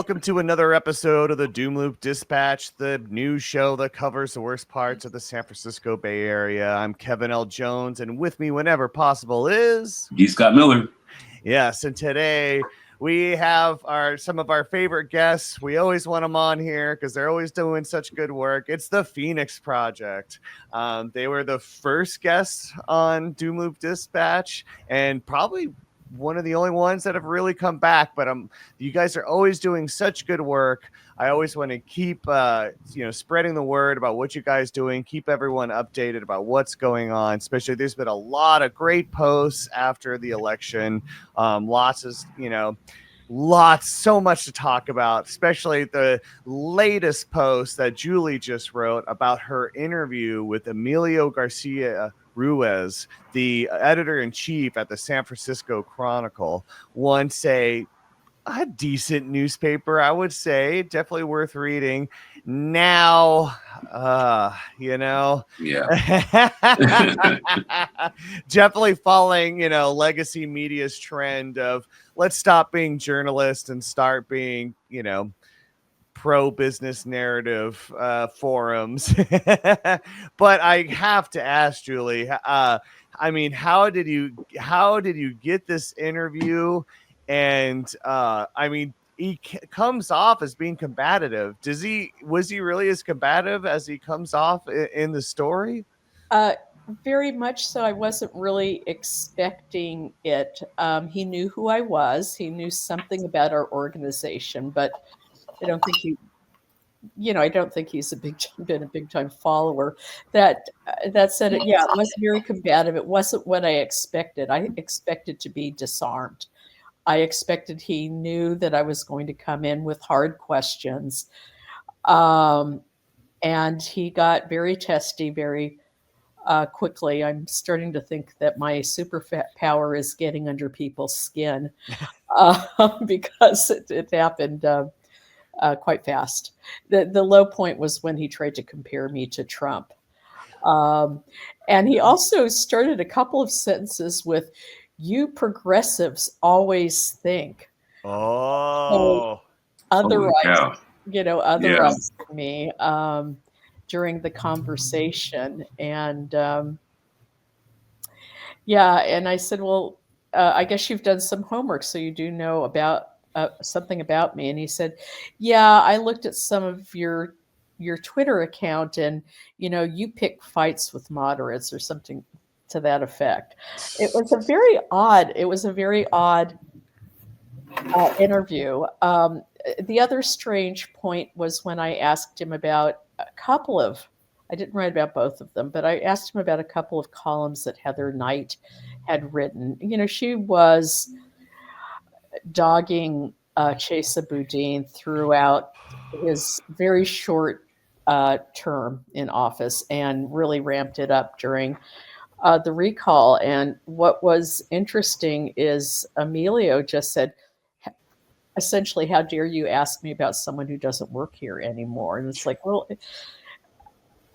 welcome to another episode of the Doomloop Dispatch, the news show that covers the worst parts of the San Francisco Bay Area. I'm Kevin L. Jones, and with me whenever possible is... D. Scott Miller. Yes, and today we have some of our favorite guests. We always want them on here because they're always doing such good work. It's the Phoenix Project. They were the first guests on Doomloop Dispatch, and probably one of the only ones that have really come back. But you guys are always doing such good work. I always want to keep spreading the word about what you guys doing, keep everyone updated about what's going on. Especially there's been a lot of great posts after the election. So much to talk about, especially the latest post that Julie just wrote about her interview with Emilio Garcia-Ruiz, the editor-in-chief at the San Francisco Chronicle. Once a decent newspaper, I would say, definitely worth reading. Now, definitely following, legacy media's trend of let's stop being journalists and start being, pro-business narrative forums. But I have to ask, Julie, how did you get this interview? And he comes off as being combative. Was he really as combative as he comes off in the story? Very much so. I wasn't really expecting it. He knew who I was. He knew something about our organization, but I don't think he's been a big time follower. That said, it was very combative. It wasn't what I expected. I expected to be disarmed. I expected he knew that I was going to come in with hard questions. And he got very testy very quickly. I'm starting to think that my superpower is getting under people's skin because it happened quite fast. The low point was when he tried to compare me to Trump. And he also started a couple of sentences with, "You progressives always think." Oh, otherwise me during the conversation. And and I said, well, I guess you've done some homework, so you do know about something about me. And he said, yeah, I looked at some of your Twitter account, and you pick fights with moderates or something to that effect. It was a very odd interview. The other strange point was when I asked him about I didn't write about both of them, but I asked him about a couple of columns that Heather Knight had written. She was dogging Chesa Boudin throughout his very short term in office, and really ramped it up during the recall. And what was interesting is Emilio just said, essentially, how dare you ask me about someone who doesn't work here anymore? And it's like, well,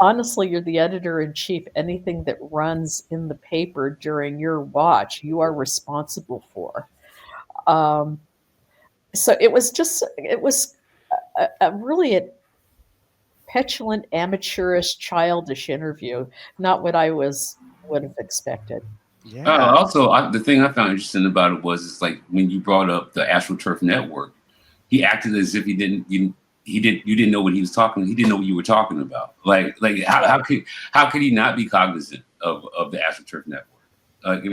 honestly, you're the editor-in-chief. Anything that runs in the paper during your watch, you are responsible for. So it was really a petulant, amateurish, childish interview. Not what I would have expected. Yeah. Also, the thing I found interesting about it was, it's like when you brought up the Astroturf network, he acted as if you didn't know what he was talking. He didn't know what you were talking about. Like how could he not be cognizant of the Astroturf network?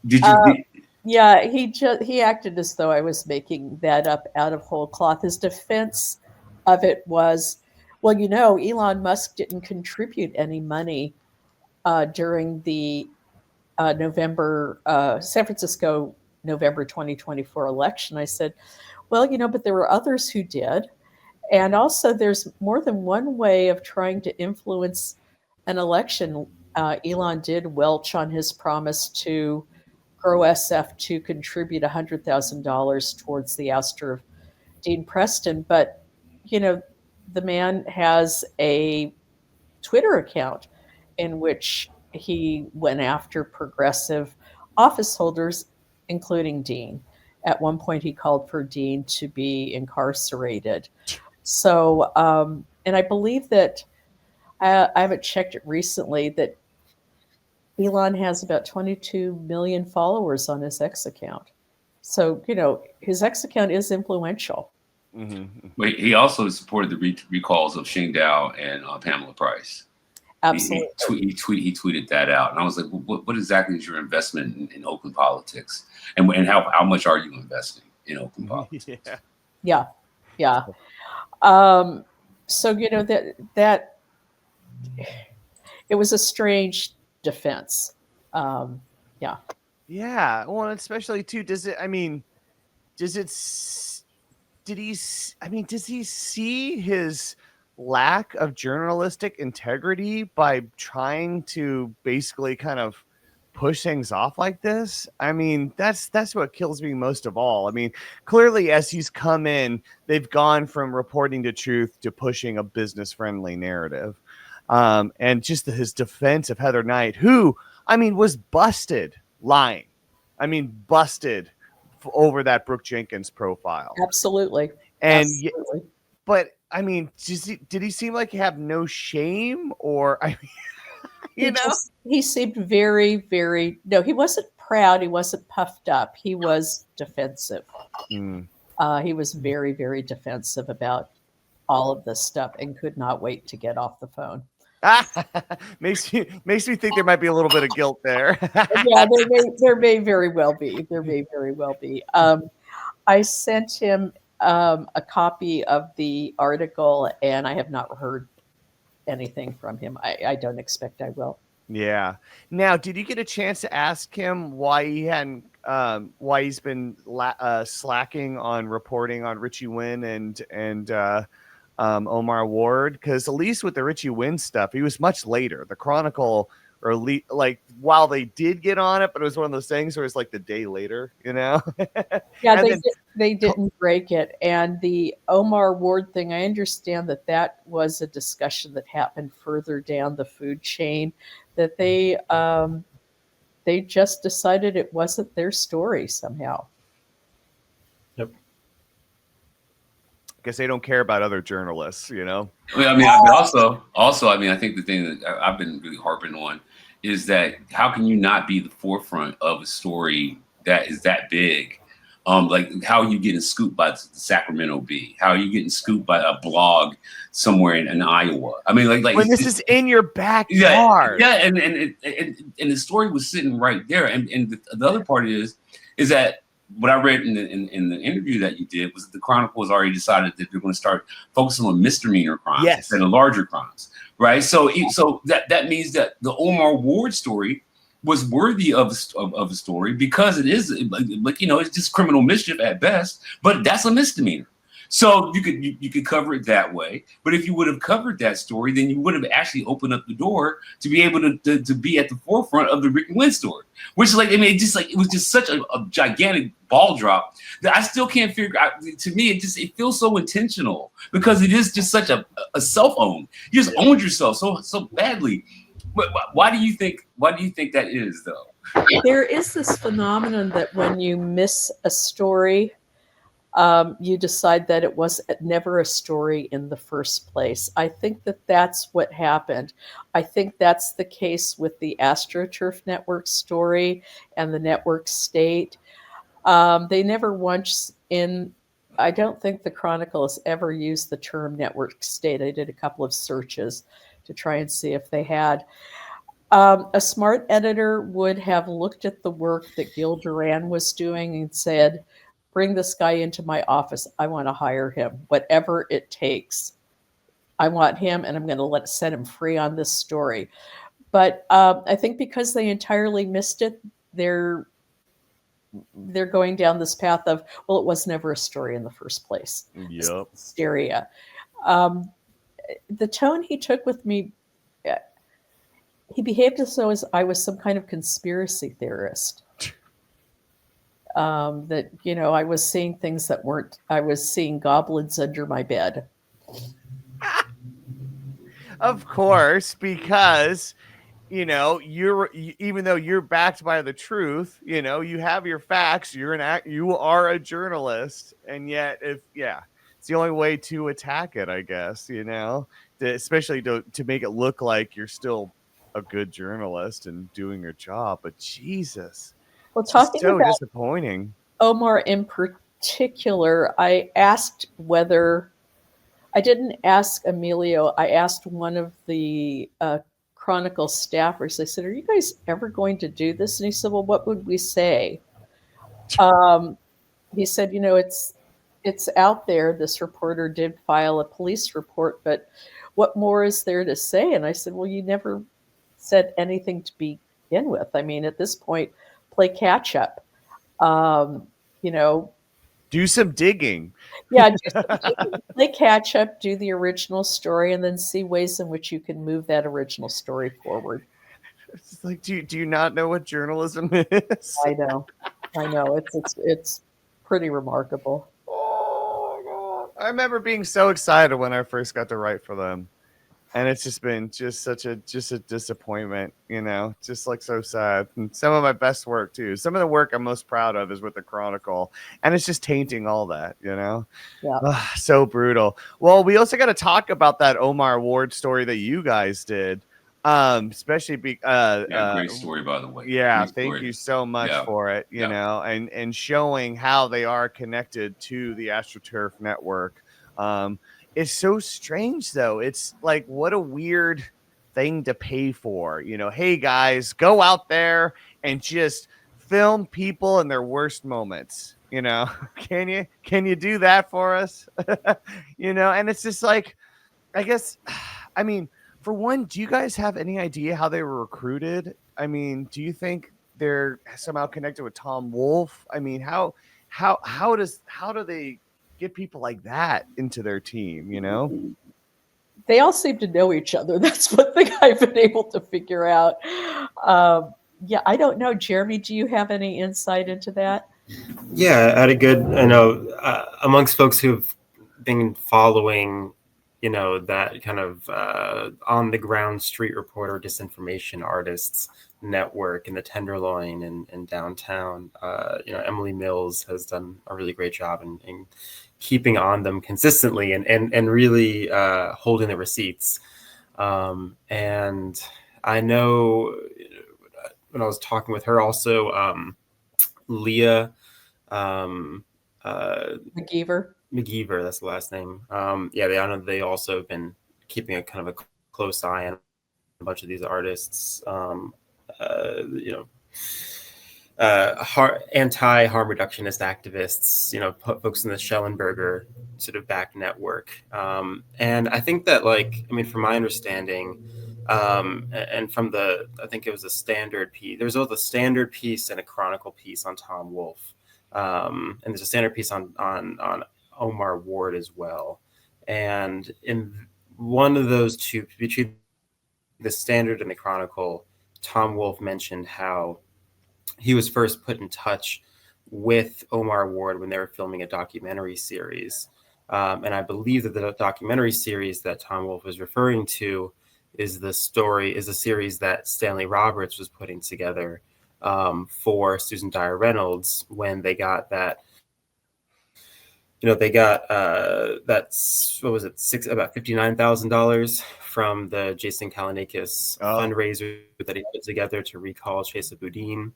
Did you? Yeah, he acted as though I was making that up out of whole cloth. His defense of it was, well, Elon Musk didn't contribute any money during the San Francisco November 2024 election. I said, well, but there were others who did. And also there's more than one way of trying to influence an election. Elon did welch on his promise to grow SF to contribute $100,000 towards the ouster of Dean Preston. But, the man has a Twitter account in which he went after progressive office holders, including Dean. at one point he called for Dean to be incarcerated. So, and I believe that I haven't checked it recently, that Elon has about 22 million followers on his X account. So, his X account is influential. Mm-hmm. But he also supported the recalls of Xing Dao and Pamela Price. Absolutely. He tweeted that out, and I was like, "What exactly is your investment in Oakland politics, and how much are you investing in Oakland politics?" Yeah. So that it was a strange defense. Yeah. Well, especially too. Does he see his lack of journalistic integrity by trying to basically kind of push things off like this? I mean, that's what kills me most of all. I mean, clearly as he's come in, they've gone from reporting the truth to pushing a business-friendly narrative. And just his defense of Heather Knight, who, was busted lying. Busted over that Brooke Jenkins profile. Absolutely. And Absolutely. But did he seem like he had no shame, or he seemed very, very, no, he wasn't proud. He wasn't puffed up. He was defensive. He was very, very defensive about all of this stuff and could not wait to get off the phone. makes me think there might be a little bit of guilt there. Yeah, there may very well be. There may very well be. I sent him a copy of the article, and I have not heard anything from him. I don't expect I will. Yeah. Now, did you get a chance to ask him why he's been slacking on reporting on Richie Wynn and Omar Ward? Because at least with the Richie Wynn stuff, he was much later. The Chronicle, while they did get on it, but it was one of those things where it's like the day later, Yeah, they didn't break it. And the Omar Ward thing, I understand that was a discussion that happened further down the food chain, that they just decided it wasn't their story somehow. Yep. Guess they don't care about other journalists, Also, I think the thing that I've been really harping on is that how can you not be the forefront of a story that is that big? Like, how are you getting scooped by the Sacramento Bee? How are you getting scooped by a blog somewhere in Iowa? Like when this is in your backyard. Yeah, and the story was sitting right there. And the other part is that what I read in the interview that you did was that the Chronicle has already decided that they're going to start focusing on misdemeanor crimes instead of larger crimes, right? So that means that the Omar Ward story was worthy of a story because it is it's just criminal mischief at best, but that's a misdemeanor. So you could cover it that way. But if you would have covered that story, then you would have actually opened up the door to be able to be at the forefront of the Rick Wynn story, which it was just such a gigantic ball drop that I still can't figure out. To me, it feels so intentional because it is just such a self-own. You just owned yourself so badly. Why do you think that is, though? There is this phenomenon that when you miss a story, you decide that it was never a story in the first place. I think that's what happened. I think that's the case with the AstroTurf Network story and the network state. They never once I don't think the Chronicle has ever used the term network state. I did a couple of searches to try and see if they had. A smart editor would have looked at the work that Gil Duran was doing and said, bring this guy into my office. I want to hire him, whatever it takes. I want him, and I'm going to set him free on this story. But I think because they entirely missed it, they're going down this path of, well, it was never a story in the first place. Yep. Hysteria. The tone he took with me, he behaved as though I was some kind of conspiracy theorist. That, I was seeing things that weren't, I was seeing goblins under my bed. Of course, because even though you're backed by the truth, you have your facts, you are a journalist, and yet it's the only way to attack it, I guess, especially to make it look like you're still a good journalist and doing your job. But Jesus, Well, it's just talking so about disappointing. Omar in particular, I asked whether I didn't ask Emilio. I asked one of the Chronicle staffers. I said, "Are you guys ever going to do this?" And he said, "Well, what would we say?" He said, it's out there. This reporter did file a police report, but what more is there to say?" And I said, "Well, you never said anything to begin with. I mean, at this point, play catch up. Um, you know, Do some digging. yeah, play catch up, do the original story, and then see ways in which you can move that original story forward." It's like, do you not know what journalism is? I know. It's pretty remarkable. Oh my God. I remember being so excited when I first got to write for them. And it's just been such a disappointment, just like so sad. And some of my best work too. Some of the work I'm most proud of is with the Chronicle, and it's just tainting all that, Yeah. So brutal. Well, we also got to talk about that Omar Ward story that you guys did, especially great story, by the way. Yeah, Great thank story. you so much for it. And showing how they are connected to the AstroTurf network. It's so strange, though. It's like, what a weird thing to pay for. Hey, guys, go out there and just film people in their worst moments. Can you do that for us? And it's just like, I guess, I mean, for one, do you guys have any idea how they were recruited? I mean, do you think they're somehow connected with Tom Wolfe? I mean, how do they get people like that into their team? They all seem to know each other. That's one thing I've been able to figure out. Yeah, I don't know. Jeremy, do you have any insight into that? Yeah, I know amongst folks who've been following, that kind of on the ground street reporter disinformation artists network in the Tenderloin and downtown. Emily Mills has done a really great job in keeping on them consistently and really holding the receipts. And I know when I was talking with her also, Leah McGeever, that's the last name. I know they also have been keeping a kind of a close eye on a bunch of these artists. Anti-harm reductionist activists, folks in the Schellenberger sort of back network. And I think that, from my understanding, and from I think it was a Standard piece. There's both a Standard piece and a Chronicle piece on Tom Wolfe. And there's a Standard piece on Omar Ward as well. And in one of those two, between the Standard and the Chronicle, Tom Wolfe mentioned how he was first put in touch with Omar Ward when they were filming a documentary series. And I believe that the documentary series that Tom Wolfe was referring to is a series that Stanley Roberts was putting together for Susan Dyer Reynolds when they got that. They got that's what was it, about $59,000 from the Jason Kalinakis fundraiser that he put together to recall Chesa Boudin.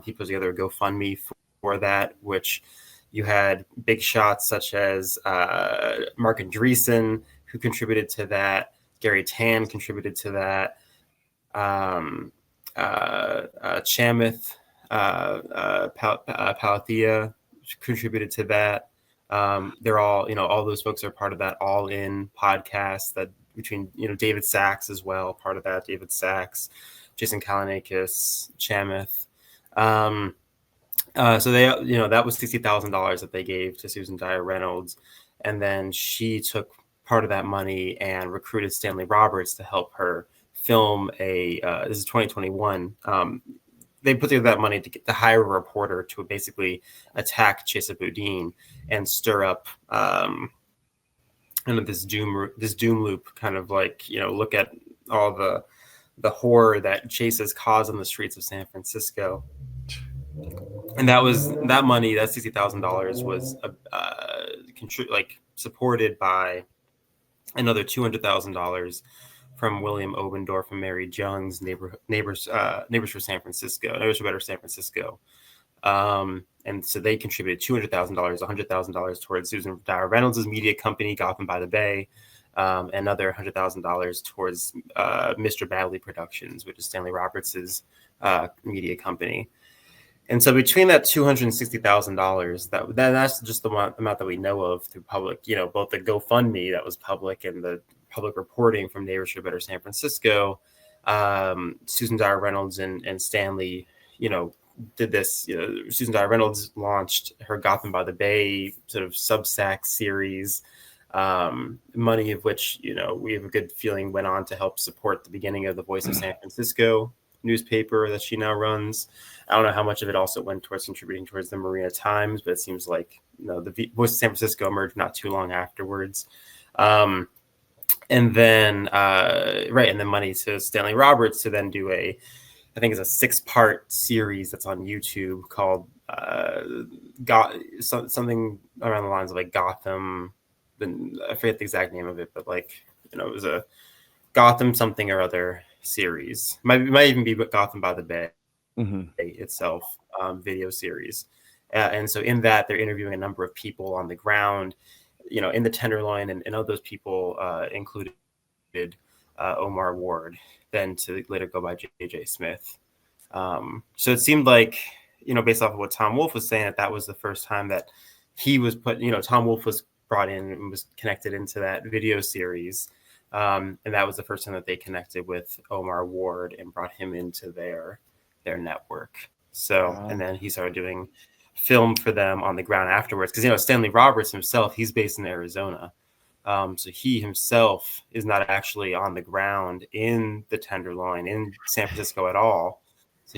He put together a GoFundMe for that, which you had big shots such as Mark Andreessen, who contributed to that. Gary Tan contributed to that. Chamath Palathea contributed to that. They're all those folks are part of that All In podcast that between, David Sachs as well, part of that, David Sachs, Jason Kalinakis, Chamath. So they, that was $60,000 that they gave to Susan Dyer Reynolds. And then she took part of that money and recruited Stanley Roberts to help her film this is 2021. They put together that money to hire a reporter to basically attack Chesa Boudin and stir up kind of this doom loop, kind of look at all the horror that chases caused on the streets of San Francisco. And that money, that $60,000 was supported by another $200,000 from William Obendorf and Mary Jung's Neighbors for San Francisco, Neighbors for Better San Francisco. And so they contributed $200,000, $100,000 towards Susan Dyer Reynolds' media company, Gotham by the Bay, another $100,000 towards Mr. Badley Productions, which is Stanley Roberts' media company. And so between that $260,000, that's just the amount that we know of through public, both the GoFundMe that was public and the public reporting from Neighbors for Better San Francisco. Susan Dyer Reynolds and Stanley, did this. Susan Dyer Reynolds launched her Gotham by the Bay sort of Substack series, money of which, we have a good feeling went on to help support the beginning of the Voice of San Francisco newspaper that she now runs. I don't know how much of it also went towards contributing towards the Marina Times, but it seems like the Voice of San Francisco emerged not too long afterwards. And then money to Stanley Roberts to then do I think it's a 6-part series that's on YouTube called something around the lines of like Gotham. I forget the exact name of it, but it was a Gotham something or other series. Might even be Gotham by the Bay itself, video series. And so in that, they're interviewing a number of people on the ground, in the Tenderloin, and all those people included Omar Ward, then to later go by J.J. Smith. So it seemed like, based off of what Tom Wolfe was saying, that was the first time that he was Tom Wolfe was brought in and was connected into that video series. And that was the first time that they connected with Omar Ward and brought him into their network. So, and then he started doing film for them on the ground afterwards. Because, Stanley Roberts himself, he's based in Arizona. So he himself is not actually on the ground in the Tenderloin in San Francisco at all. So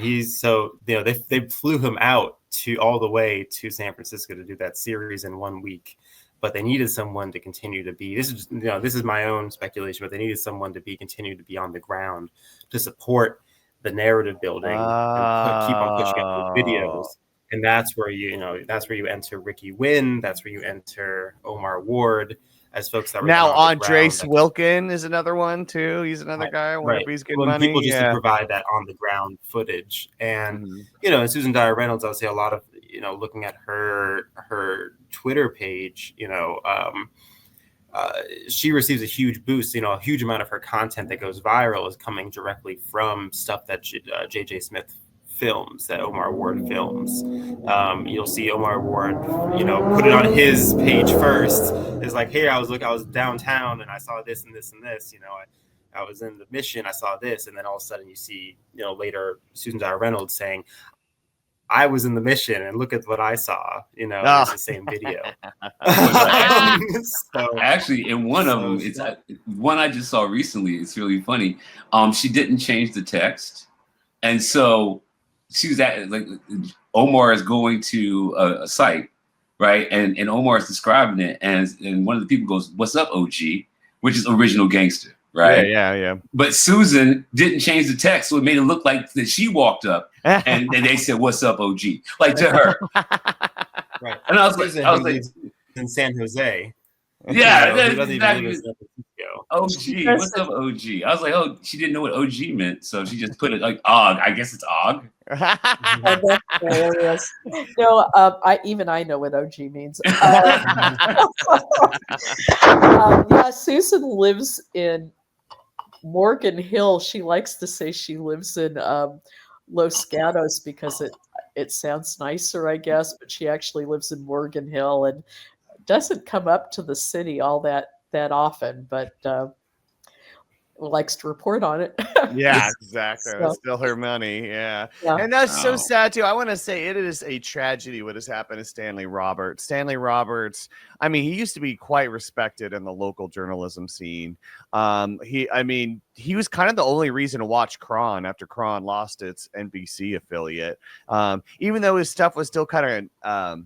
they flew him out all the way to San Francisco to do that series in 1 week. But they needed someone to continue to be. This is my own speculation, but they needed someone to continue to be on the ground to support the narrative building and keep on pushing out the videos. And that's where you enter Ricky Wynn. That's where you enter Omar Ward as folks that were now. Andres Wilkin is another one too. He's another guy. I wonder if he's getting money. People just to provide that on the ground footage, and Susan Dyer Reynolds. I would say a lot of looking at her Twitter page, she receives a huge boost. A huge amount of her content that goes viral is coming directly from stuff that J.J. Smith films, that Omar Ward films. You'll see Omar Ward, put it on his page first. It's like, hey, I was downtown and I saw this and this and this. I was in the Mission, I saw this, and then all of a sudden you see, later Susan Dyer Reynolds saying, I was in the Mission and look at what I saw. It's the same video. So, actually, in one of them, it's one I just saw recently. It's really funny. She didn't change the text, and so she was Omar is going to a site, right? And Omar is describing it, and one of the people goes, "What's up, OG?" Which is original gangster, right? Yeah. But Susan didn't change the text, so it made it look like that she walked up and they said, "What's up, OG?" Like to her. Right. And I was like, in San Jose. Yeah, exactly. OG, what's up, OG? I was like, oh, she didn't know what OG meant, so she just put it like Og. I guess it's Og. That's hilarious. No, I know what OG means. Susan lives in Morgan Hill. She likes to say she lives in Los Gatos because it sounds nicer, I guess. But she actually lives in Morgan Hill and doesn't come up to the city all that often, but likes to report on it. Yeah, exactly. So, that's still her money. Yeah. And that's so sad too. I want to say it is a tragedy what has happened to Stanley Roberts. Stanley Roberts, I mean, he used to be quite respected in the local journalism scene. He was kind of the only reason to watch Cron after Cron lost its NBC affiliate. Even though his stuff was still kind of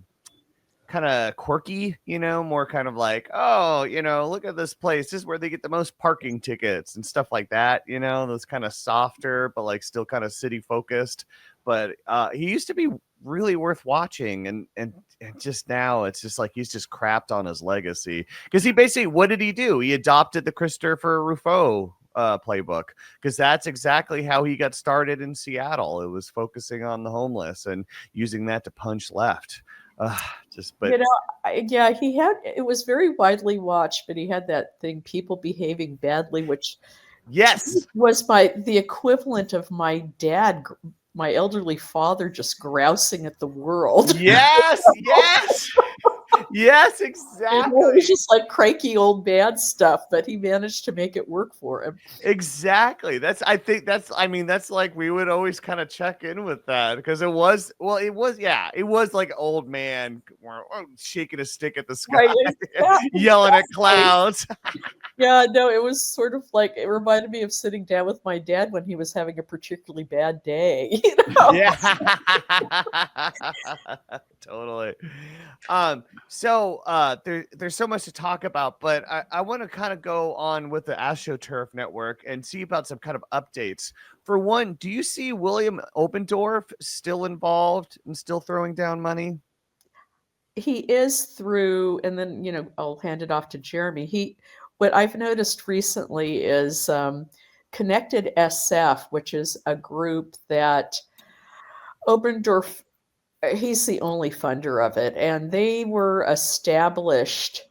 kind of quirky, more kind of like, oh, look at this place. This is where they get the most parking tickets and stuff like that. Those kind of softer, but like still kind of city focused. But he used to be really worth watching, and just now it's just like he's just crapped on his legacy, because he basically, what did he do? He adopted the Christopher Rufo playbook, because that's exactly how he got started in Seattle. It was focusing on the homeless and using that to punch left. Yeah, it was very widely watched, but he had that thing, people behaving badly, which yes was the equivalent of my dad, my elderly father, just grousing at the world. Yes exactly. It was just like cranky old bad stuff, but he managed to make it work for him. Exactly. That's like we would always kind of check in with that, because it was like old man shaking a stick at the sky, right, exactly. yelling at clouds. Yeah, no, it was sort of like, it reminded me of sitting down with my dad when he was having a particularly bad day. Yeah. Totally. So there's so much to talk about, but I want to kind of go on with the Astroturf network and see about some kind of updates. For one, do you see William Opendorf still involved and still throwing down money? He is through, and then, I'll hand it off to Jeremy. What I've noticed recently is Connected SF, which is a group that Obendorf, he's the only funder of it, and they were established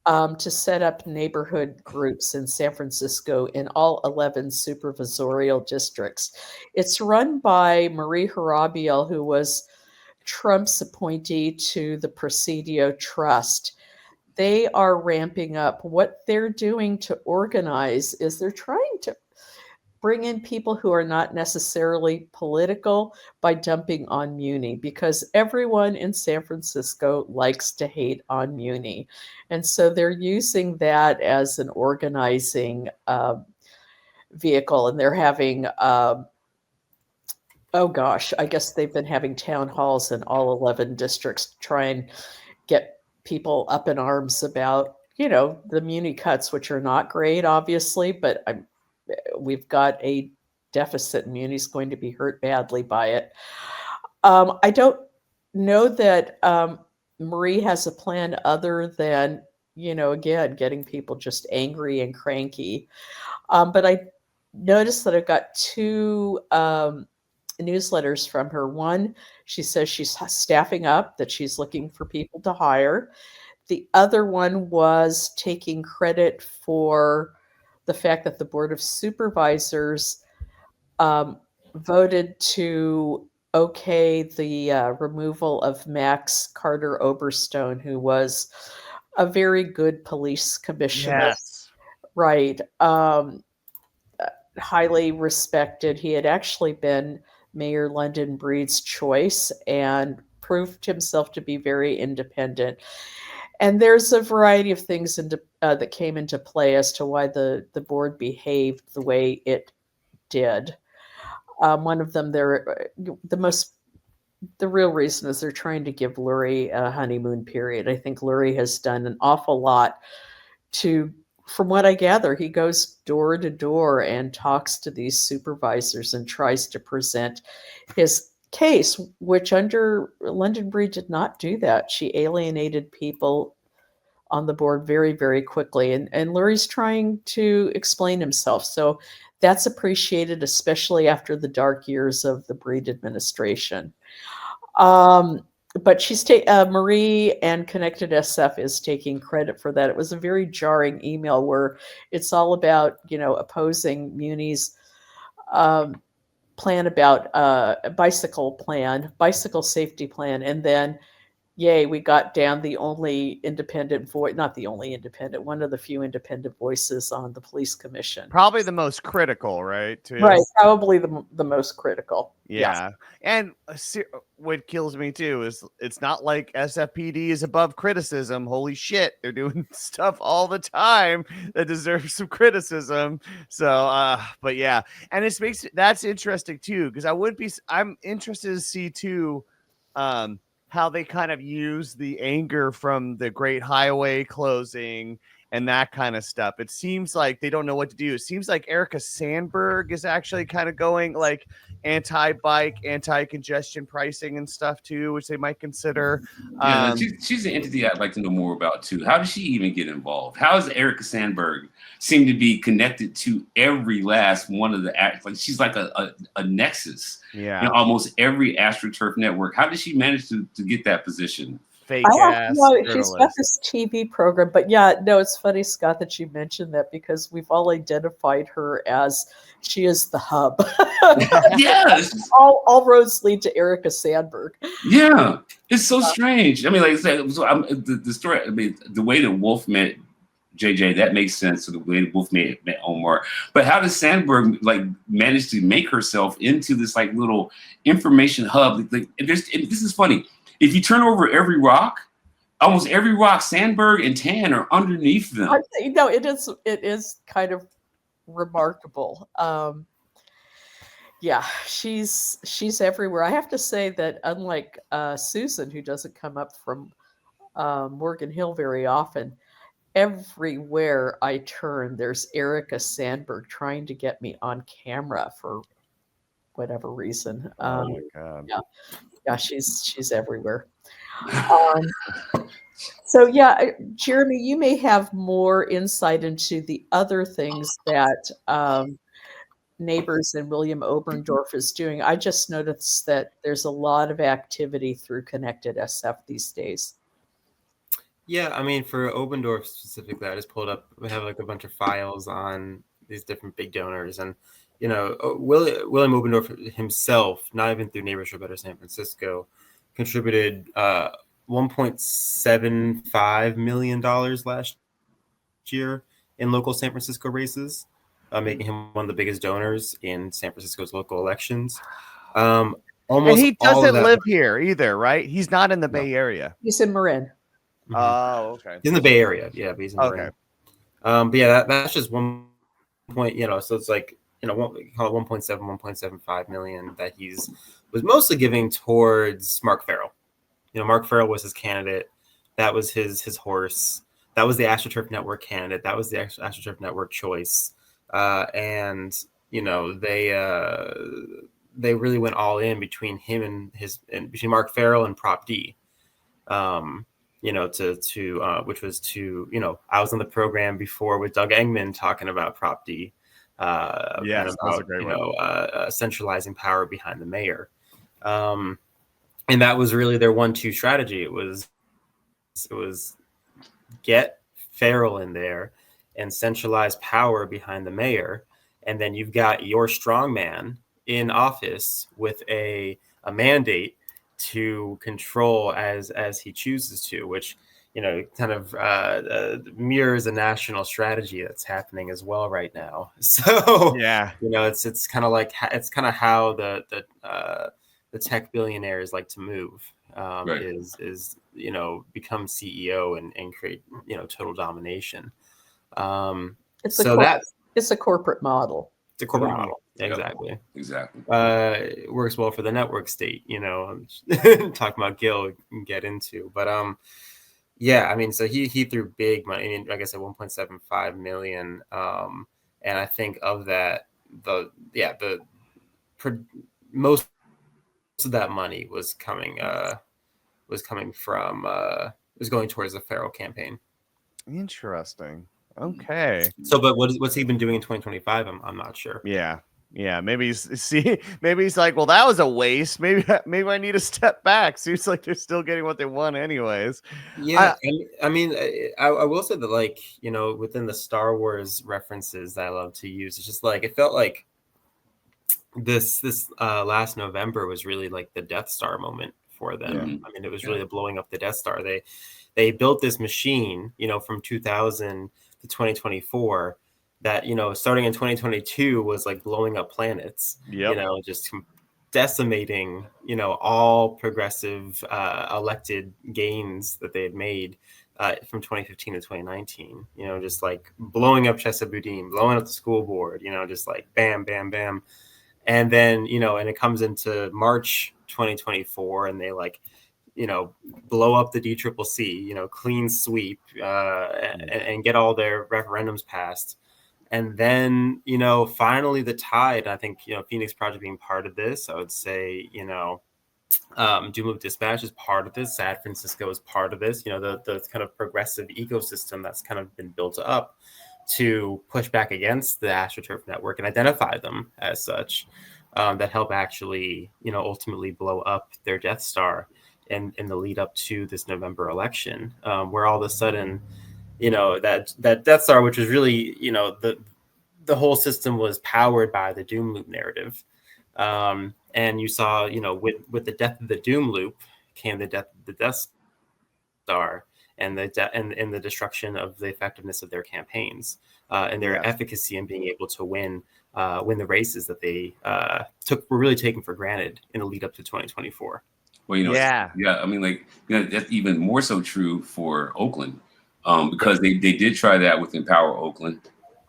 to set up neighborhood groups in San Francisco in all 11 supervisorial districts. It's run by Marie Harabiel, who was Trump's appointee to the Presidio Trust. They are ramping up. What they're doing to organize is they're trying to bring in people who are not necessarily political by dumping on Muni, because everyone in San Francisco likes to hate on Muni. And so they're using that as an organizing vehicle. And they're having, I guess they've been having town halls in all 11 districts to try and get people up in arms about, the Muni cuts, which are not great, obviously, but we've got a deficit, and Muni's going to be hurt badly by it. I don't know that Marie has a plan other than, again, getting people just angry and cranky. But I noticed that I've got two newsletters from her. One, she says she's staffing up, that she's looking for people to hire. The other one was taking credit for the fact that the Board of Supervisors voted to okay the removal of Max Carter Oberstone, who was a very good police commissioner. Yes. Right. Highly respected. He had actually been Mayor London Breed's choice and proved himself to be very independent. And there's a variety of things that came into play as to why the board behaved the way it did. One of them, the real reason is they're trying to give Lurie a honeymoon period. I think Lurie has done an awful lot from what I gather, he goes door to door and talks to these supervisors and tries to present his case, which under London Breed did not do that. She alienated people on the board very, very quickly. And Lurie's trying to explain himself. So that's appreciated, especially after the dark years of the Breed administration. But she's Marie and Connected SF is taking credit for that. It was a very jarring email where it's all about, opposing Muni's plan about bicycle safety plan. And then, yay, we got down the only independent voice, not the only independent, one of the few independent voices on the police commission. Probably the most critical, right? Too. Right, probably the most critical. Yeah. And what kills me too is it's not like SFPD is above criticism. Holy shit, they're doing stuff all the time that deserves some criticism. So but yeah, and that's interesting too, because I'm interested to see too how they kind of use the anger from the Great Highway closing and that kind of stuff. It seems like they don't know what to do. It seems like Erica Sandberg is actually kind of going like anti-bike, anti-congestion pricing and stuff too, which they might consider. Yeah, she's an entity I'd like to know more about too. How does she even get involved? How does Erica Sandberg seem to be connected to every last one of the acts? Like she's like a nexus. Yeah, in almost every AstroTurf network. How did she manage to get that position? Fake ass. She's got this TV program, but yeah, no, it's funny, Scott, that you mentioned that because we've all identified her as she is the hub. Yes, all roads lead to Erica Sandberg. Yeah, it's so strange. I mean, like I said, the story. I mean, the way that Wolf met JJ, that makes sense. So the way that Wolf met Omar, but how does Sandberg like manage to make herself into this like little information hub? Like, this is funny. If you turn over every rock, almost every rock, Sandberg and Tan are underneath them. No, it is kind of remarkable. Yeah, she's everywhere. I have to say that unlike Susan, who doesn't come up from Morgan Hill very often, everywhere I turn, there's Erica Sandberg trying to get me on camera for whatever reason. Oh my God. Yeah, she's everywhere. So yeah, Jeremy, you may have more insight into the other things that Neighbors and William Oberndorf is doing. I just noticed that there's a lot of activity through Connected SF these days. Yeah, I mean, for Oberndorf specifically, I just pulled up. We have like a bunch of files on these different big donors, and you know, William Oberndorf himself, not even through Neighbors for Better San Francisco, contributed $1.75 million last year in local San Francisco races, making him one of the biggest donors in San Francisco's local elections. And he doesn't live here either, right? He's not in the Bay Area. He's in Marin. Mm-hmm. Oh, okay. He's in the Bay Area, yeah, but he's in Marin. Okay. But yeah, that's just one point, you know, so it's like, you know, call it 1.75 million that was mostly giving towards Mark Farrell. You know, Mark Farrell was his candidate. That was his horse. That was the AstroTurf Network candidate. That was the AstroTurf Network choice. And you know, they really went all in between him and between Mark Farrell and Prop D. You know, which was to, you know, I was on the program before with Doug Engman talking about Prop D. Yes, about, a great centralizing power behind the mayor. And that was really their 1-2 strategy. It was get Farrell in there and centralize power behind the mayor. And then you've got your strongman in office with a mandate to control as he chooses to, which, you know, kind of mirrors a national strategy that's happening as well right now. So yeah, you know, it's kind of like how the tech billionaires like to move, Right. is you know, become CEO and create, you know, total domination. It's a corporate model. It's a corporate model. Exactly. It works well for the network state, you know. Talking about Gil can get into, but yeah, I mean, so he threw big money. I mean, like I said, 1.75 million, and I think of that, most of that money was coming from was going towards the Farrell campaign. Interesting. Okay. So, but what's he been doing in 2025? I'm not sure. Yeah, maybe he's like, well, that was a waste. Maybe I need to step back. Seems like they're still getting what they want anyways. Yeah, I mean, I will say that, like, you know, within the Star Wars references that I love to use, it's just like, it felt like this last November was really like the Death Star moment for them. Yeah. I mean, it was really blowing up the Death Star. They built this machine, you know, from 2000 to 2024. That, you know, starting in 2022 was like blowing up planets, you know, just decimating, you know, all progressive elected gains that they had made from 2015 to 2019, you know, just like blowing up Chesapeake, blowing up the school board, you know, just like bam, bam, bam. And then, you know, and it comes into March 2024 and they like blow up the DCCC, clean sweep, and get all their referendums passed. And then, finally the tide, I think, Phoenix Project being part of this, I would say, Doomloop Dispatch is part of this. San Francisco is part of this, the kind of progressive ecosystem that's kind of been built up to push back against the Astroturf network and identify them as such, that help actually, ultimately blow up their Death Star in the lead up to this November election, where all of a sudden, that Death Star, which was really, the whole system was powered by the Doom Loop narrative. And you saw, with the death of the Doom Loop came the death of the Death Star and the destruction of the effectiveness of their campaigns, and their efficacy in being able to win the races that they were really taken for granted in the lead up to 2024. Well, I mean, that's even more so true for Oakland, because they did try that with Empower Oakland.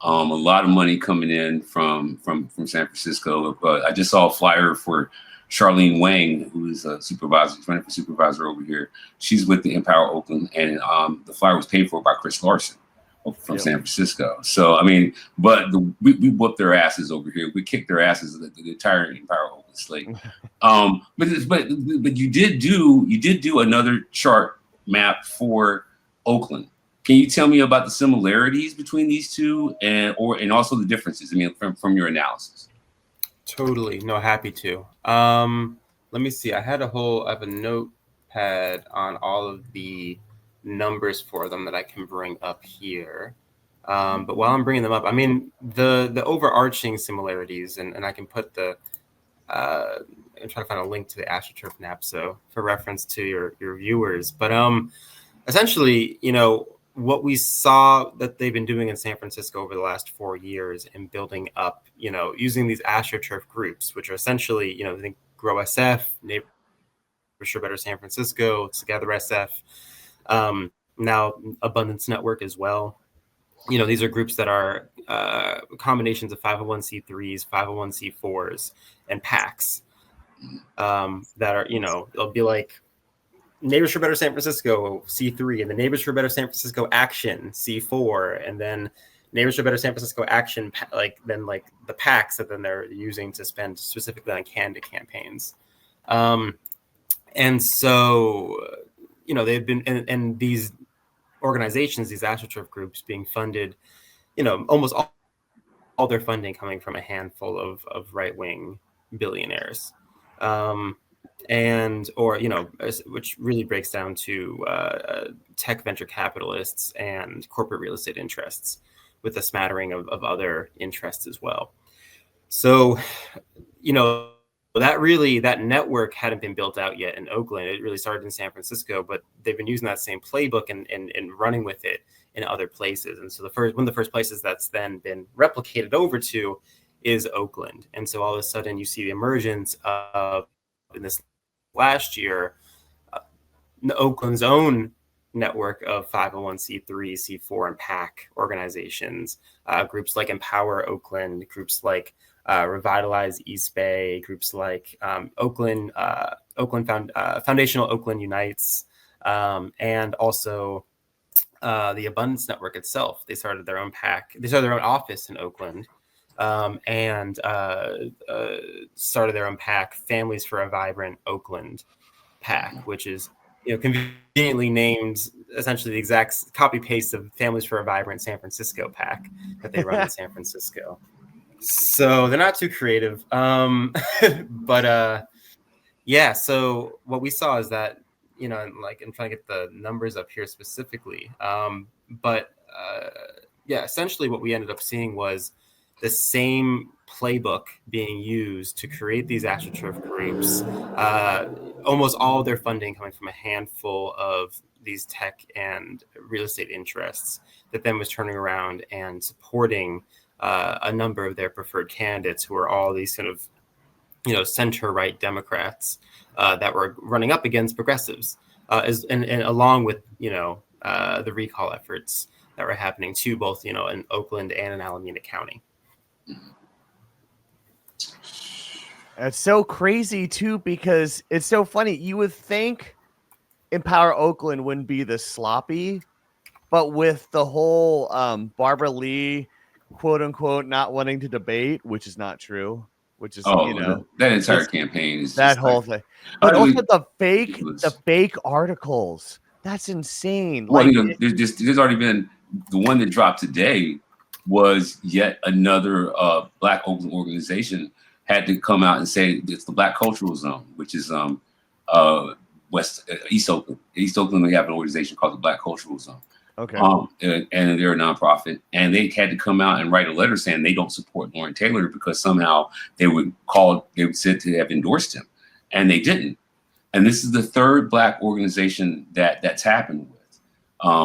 A lot of money coming in from San Francisco. I just saw a flyer for Charlene Wang, who is a supervisor, running for supervisor over here. She's with the Empower Oakland, and the flyer was paid for by Chris Larson from San Francisco. So I mean, but we whooped their asses over here. We kicked their asses, the entire Empower Oakland slate. But you did do another chart map for Oakland. Can you tell me about the similarities between these two and also the differences? I mean, from your analysis. Totally. No, happy to. Let me see. I have a notepad on all of the numbers for them that I can bring up here. But while I'm bringing them up, I mean, the overarching similarities, and I can put I'm trying to find a link to the Astroturf NAPSO for reference to your viewers. But essentially, what we saw that they've been doing in San Francisco over the last 4 years in building up, using these Astroturf groups, which are essentially, I think Grow SF, Neighbors for Better San Francisco, Together SF, now Abundance Network as well. These are groups that are combinations of 501c3s, 501c4s, and PACs, that are, they'll be like Neighbors for Better San Francisco, C3, and the Neighbors for Better San Francisco Action, C4, and then Neighbors for Better San Francisco Action, then the PACs that then they're using to spend specifically on candidate campaigns. And so, they've been, and these organizations, these AstroTurf groups being funded, almost all their funding coming from a handful of right-wing billionaires. Which really breaks down to tech venture capitalists and corporate real estate interests, with a smattering of other interests as well. So, that network hadn't been built out yet in Oakland. It really started in San Francisco, but they've been using that same playbook and running with it in other places. And so one of the first places that's then been replicated over to is Oakland. And so all of a sudden you see the emergence of, in this last year, Oakland's own network of 501c3, C4, and PAC organizations, groups like Empower Oakland, groups like Revitalize East Bay, groups like Foundational Oakland Unites, and also the Abundance Network itself. They started their own PAC. They started their own office in Oakland, and started their own PAC, Families for a Vibrant Oakland PAC, which is conveniently named essentially the exact copy paste of Families for a Vibrant San Francisco PAC that they run in San Francisco. So they're not too creative, but yeah. So what we saw is that I'm trying to get the numbers up here specifically, essentially what we ended up seeing was the same playbook being used to create these AstroTurf groups, almost all of their funding coming from a handful of these tech and real estate interests, that then was turning around and supporting a number of their preferred candidates, who are all these kind of, center-right Democrats that were running up against progressives, and along with, the recall efforts that were happening too, both, in Oakland and in Alameda County. It's so crazy too, because it's so funny. You would think Empower Oakland wouldn't be this sloppy, but with the whole Barbara Lee, quote unquote, not wanting to debate, which is not true, which is that entire campaign is that just whole like, thing. But also the ridiculous. fake articles. That's insane. Well, Like there's already been the one that dropped today was yet another Black Oakland organization had to come out and say it's the Black Cultural Zone, which is East Oakland. East Oakland, they have an organization called the Black Cultural Zone. okay. And they're a nonprofit, and they had to come out and write a letter saying they don't support Lauren Taylor because somehow they would said to have endorsed him, and they didn't. And this is the third Black organization that's happened with.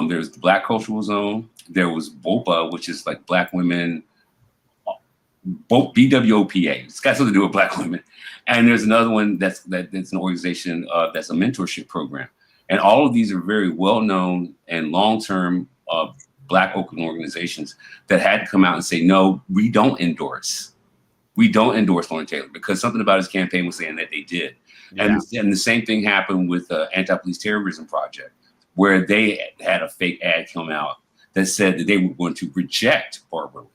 There's the Black Cultural Zone. There was BOPA, which is like Black Women, BWOPA. It's got something to do with Black women. And there's another one that's an organization that's a mentorship program. And all of these are very well-known and long-term Black Oakland organizations that had to come out and say, no, we don't endorse Lauren Taylor, because something about his campaign was saying that they did. Yeah. And the same thing happened with the Anti-Police Terrorism Project, where they had a fake ad come out that said that they were going to reject Barbara Lee.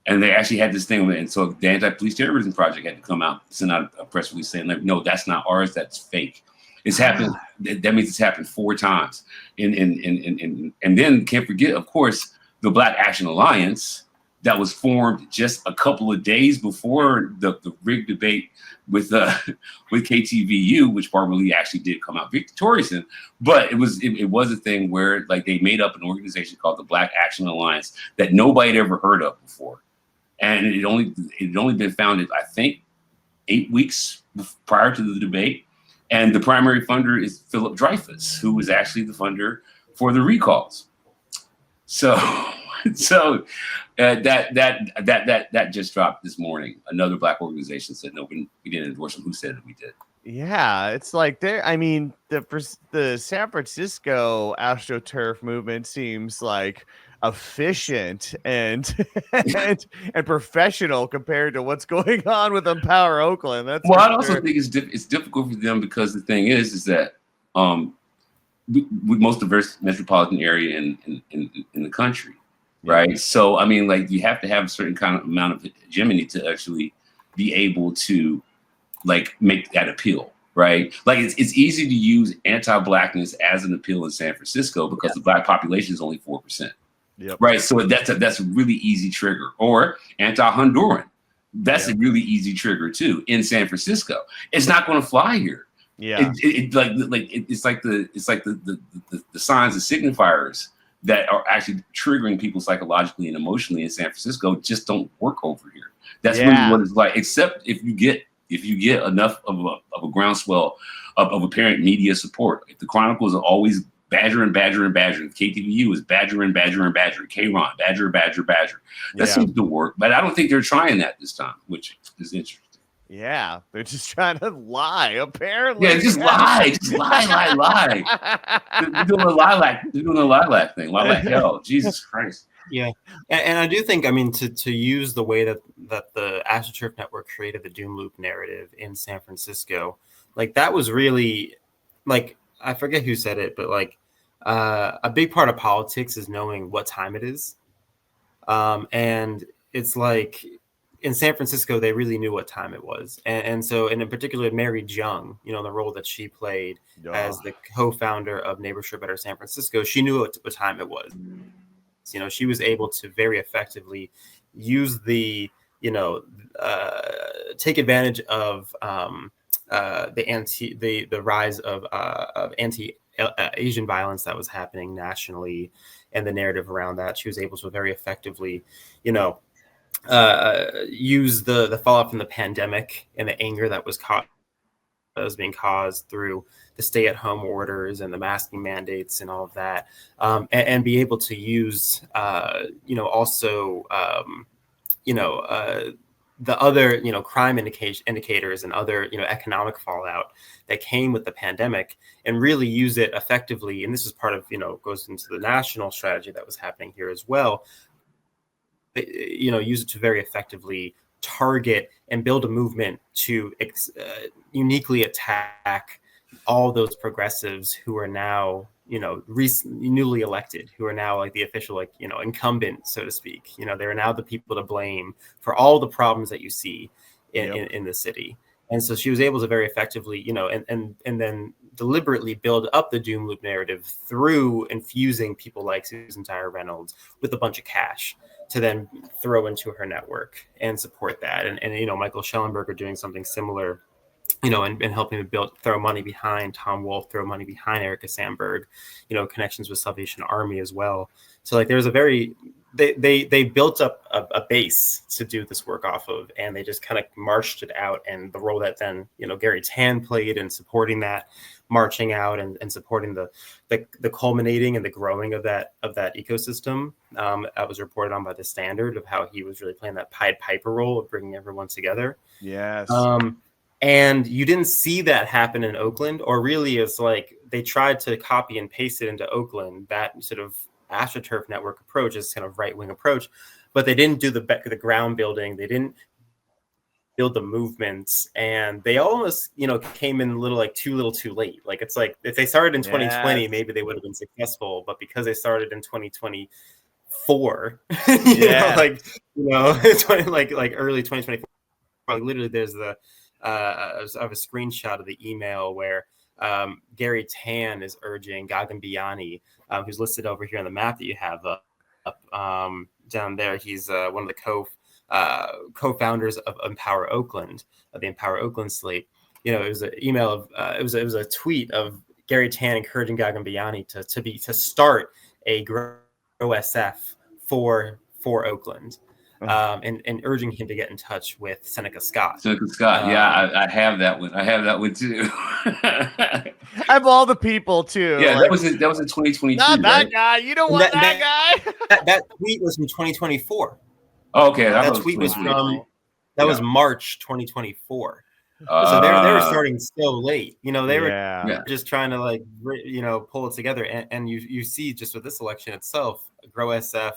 And they actually had this thing, and so the Anti-Police Terrorism Project had to come out, send out a press release saying, like, no, that's not ours, that's fake. It's happened. That means it's happened 4 times. And then can't forget, of course, the Black Action Alliance that was formed just a couple of days before the rig debate with KTVU, which Barbara Lee actually did come out victorious in. But it was a thing where like they made up an organization called the Black Action Alliance that nobody had ever heard of before, and it had only been founded, I think, 8 weeks prior to the debate. And the primary funder is Philip Dreyfus, who was actually the funder for the recalls. So that just dropped this morning. Another Black organization said no, we didn't endorse them. Who said that we did? Yeah, it's like the San Francisco Astroturf movement seems like efficient and professional compared to what's going on with Empower Oakland. That's well, I also think it's difficult for them because the thing is that with most diverse metropolitan area in the country, right? So I mean, like, you have to have a certain kind of amount of hegemony to actually be able to like make that appeal, right? Like it's easy to use anti-Blackness as an appeal in San Francisco because the Black population is only 4%. Yep. Right. So that's a really easy trigger. Or anti-Honduran. That's a really easy trigger too in San Francisco. It's not going to fly here. Yeah. It's like the signs and signifiers that are actually triggering people psychologically and emotionally in San Francisco just don't work over here. That's really what it's like, except if you get enough of a groundswell of apparent media support. If the Chronicles are always badgering, KTVU is badgering, K-Ron, badger. That seems to work, but I don't think they're trying that this time, which is interesting. Yeah, they're just trying to lie, apparently. Yeah, just lie. They're doing a lilac thing. Lilac hell. Jesus Christ. Yeah, and I do think, I mean, to use the way that the Astroturf Network created the Doomloop narrative in San Francisco, like that was really, like, I forget who said it, but like a big part of politics is knowing what time it is, and it's like in San Francisco they really knew what time it was, and so in particular Mary Jung, you know, the role that she played as the co-founder of Neighborhood Better San Francisco, she knew what time it was. You know, she was able to very effectively use the, take advantage of the rise of anti-Asian violence that was happening nationally, and the narrative around that. She was able to very effectively, use the fallout from the pandemic and the anger that was being caused through the stay-at-home orders and the masking mandates and all of that, and be able to use, also, the other, crime indicators and other, economic fallout that came with the pandemic, and really use it effectively. And this is part of, goes into the national strategy that was happening here as well. Use it to very effectively target and build a movement to uniquely attack all those progressives who are now, newly elected, who are now like the official, incumbent, so to speak. They're now the people to blame for all the problems that you see in the city. And so she was able to very effectively, and then deliberately build up the doom loop narrative through infusing people like Susan Tyler Reynolds with a bunch of cash to then throw into her network and support that. And Michael Schellenberger doing something similar, and helping to throw money behind Tom Wolfe, throw money behind Erica Sandberg, connections with Salvation Army as well. So like there's they built up a base to do this work off of, and they just kind of marched it out. And the role that then, Gary Tan played in supporting that, marching out and supporting the culminating and the growing of that ecosystem. That was reported on by The Standard, of how he was really playing that Pied Piper role of bringing everyone together. Yes. And you didn't see that happen in Oakland, or really it's like they tried to copy and paste it into Oakland, that sort of Astroturf network approach, is kind of right-wing approach, but they didn't do the ground building. They didn't build the movements, and they almost, came in too little too late. Like, it's like if they started in 2020, maybe they would have been successful, but because they started in 2024, early 2024, literally there's I have a screenshot of the email where Gary Tan is urging Gagan Biyani, who's listed over here on the map that you have up down there. He's one of the co-founders of Empower Oakland, the Empower Oakland slate. It was an email of it was a tweet of Gary Tan encouraging Gagan Biyani to start a Grow SF for Oakland. And urging him to get in touch with Seneca Scott. Yeah, I have that one. I have that one too. I have all the people too. Yeah, that was in 2022. Not that guy. You don't want that guy. That tweet was from 2024. Oh, okay, that tweet was from was March 2024. So they were starting so late. They were just trying to pull it together. And you see just with this election itself, Grow SF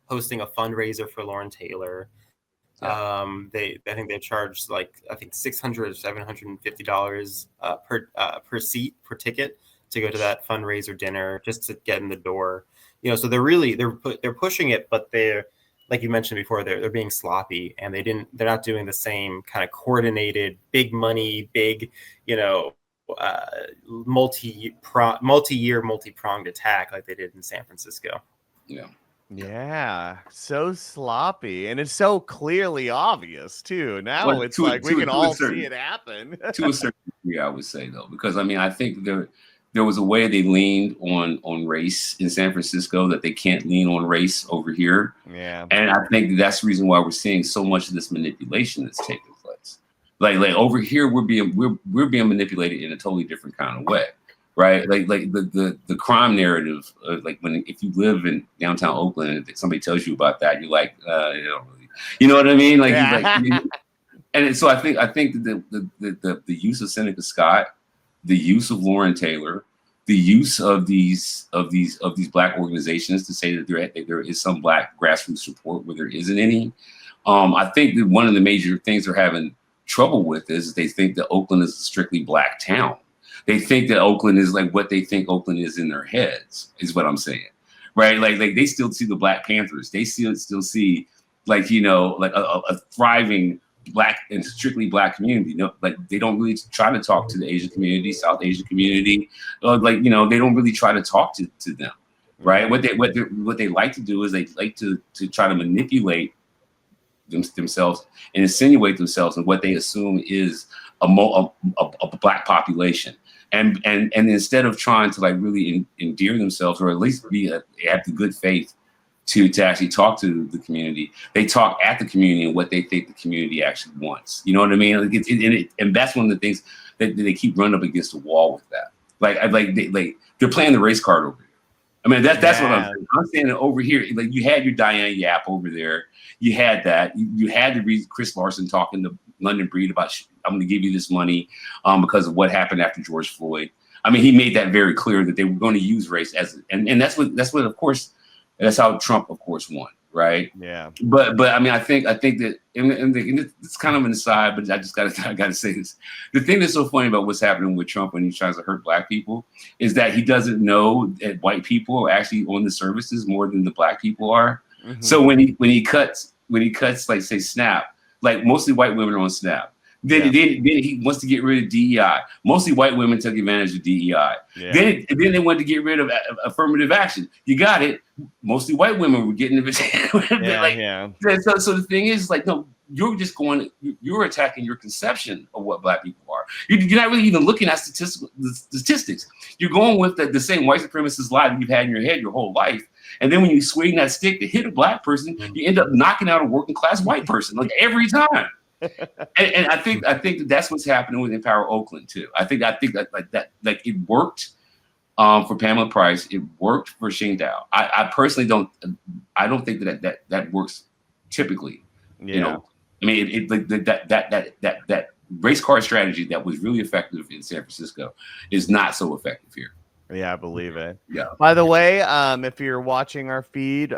hosting a fundraiser for Lauren Taylor. I think they charged $600 or $750 per seat, per ticket, to go to that fundraiser dinner, just to get in the door. So they're pushing it, but they're, like you mentioned before, they're being sloppy, and they're not doing the same kind of coordinated, big money, multi-year, multi-pronged attack like they did in San Francisco. Yeah, so sloppy, and it's so clearly obvious too. Now we can all see it happen. To a certain degree, I would say, though, because I think there was a way they leaned on race in San Francisco that they can't lean on race over here. Yeah, and I think that's the reason why we're seeing so much of this manipulation that's taking place. Like over here, we're being manipulated in a totally different kind of way. Right, like the crime narrative, if you live in downtown Oakland, if somebody tells you about that, you're like, you don't really, you know what I mean? And so I think the use of Seneca Scott, the use of Lauren Taylor, the use of these Black organizations to say that there is some Black grassroots support where there isn't any. I think that one of the major things they're having trouble with is they think that Oakland is a strictly Black town. They think that Oakland is like what they think Oakland is in their heads, is what I'm saying, right? Like they still see the Black Panthers. They still see a thriving Black and strictly Black community. They don't really try to talk to the Asian community, South Asian community. They don't really try to talk to them, right? What they like to do is they like to try to manipulate themselves and insinuate themselves in what they assume is a Black population. And instead of trying to really endear themselves, or at least have the good faith to actually talk to the community, they talk at the community and what they think the community actually wants. You know what I mean? And that's one of the things that they keep running up against the wall with that. They're playing the race card over here. I mean, that's what I'm saying. I'm saying that over here, you had your Diane Yap over there. You had that. You had to read Chris Larson talking to London Breed about, I'm going to give you this money because of what happened after George Floyd. I mean, he made that very clear that they were going to use race and that's what, of course, that's how Trump, of course, won. right? Yeah. But I mean, I think that, and it's kind of an aside, but I gotta say this. The thing that's so funny about what's happening with Trump when he tries to hurt black people is that he doesn't know that white people are actually on the services more than the black people are. Mm-hmm. So when he cuts like say SNAP, like mostly white women are on SNAP. Then he wants to get rid of DEI. Mostly white women took advantage of DEI. Yeah. Then they wanted to get rid of affirmative action. You got it. Mostly white women were getting it. So the thing is, like, no, you're attacking your conception of what black people are. You're not really even looking at statistics. You're going with the same white supremacist lie that you've had in your head your whole life. And then when you swing that stick to hit a black person, you end up knocking out a working class white person, like every time. And I think that's what's happening with Empower Oakland too. I think that it worked for Pamela Price. It worked for Shane Dow. I personally don't think that works typically. Yeah. You know, I mean, that race car strategy that was really effective in San Francisco is not so effective here. Yeah, I believe it. Yeah. By the way, if you're watching our feed,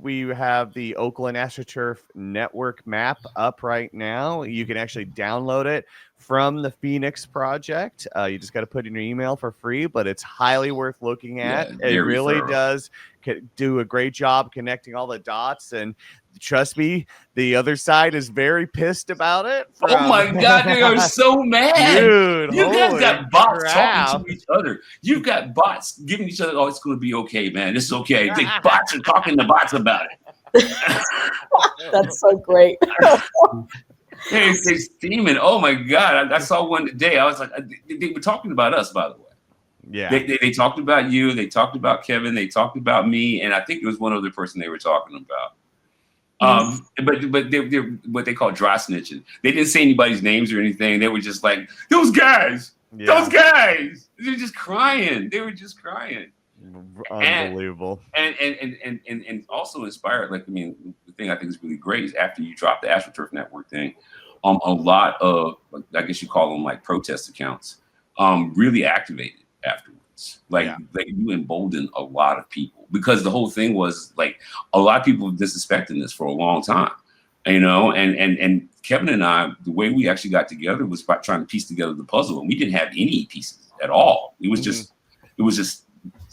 we have the Oakland Astroturf network map up right now. You can actually download it from the Phoenix Project. You just got to put in your email for free, but it's highly worth looking at. Yeah, it really thorough. does do a great job connecting all the dots, and trust me, the other side is very pissed about it. Oh my God, they are so mad. Dude, you guys got bots crap. talking to each other. You've got bots giving each other, oh, it's going to be okay, man. It's okay. The bots are talking to bots about it. That's so great. They're steaming. Oh my God. I saw one today. I was like, they were talking about us, by the way. Yeah. They talked about you. They talked about Kevin. They talked about me. And I think it was one other person they were talking about. But they're what they call dry snitching. They didn't say anybody's names or anything. They were just like, those guys. Those guys. They're just crying. They were just crying. Unbelievable. And also inspired. Like, I mean, the thing I think is really great is after you drop the Astroturf Network thing, a lot of, I guess you call them like protest accounts, really activated afterwards. Like you emboldened a lot of people, because the whole thing was like a lot of people have been suspecting this for a long time, you know, and Kevin and I, the way we actually got together was by trying to piece together the puzzle, and we didn't have any pieces at all. It was just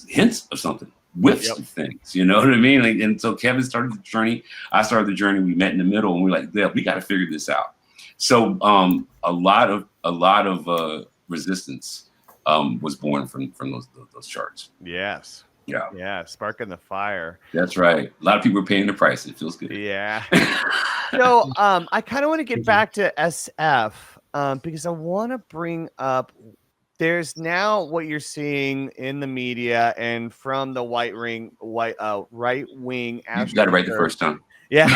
hints of something, whiffs of things, you know what I mean? Like, and so Kevin started the journey, I started the journey, we met in the middle, and we're like, yeah, we got to figure this out. So a lot of resistance was born from those charts. Yes. Yeah. Sparking the fire. That's right. A lot of people are paying the price. It feels good. Yeah. So I kind of want to get back to SF because I want to bring up, there's now what you're seeing in the media and from the right wing. You got it right the first time. Yeah.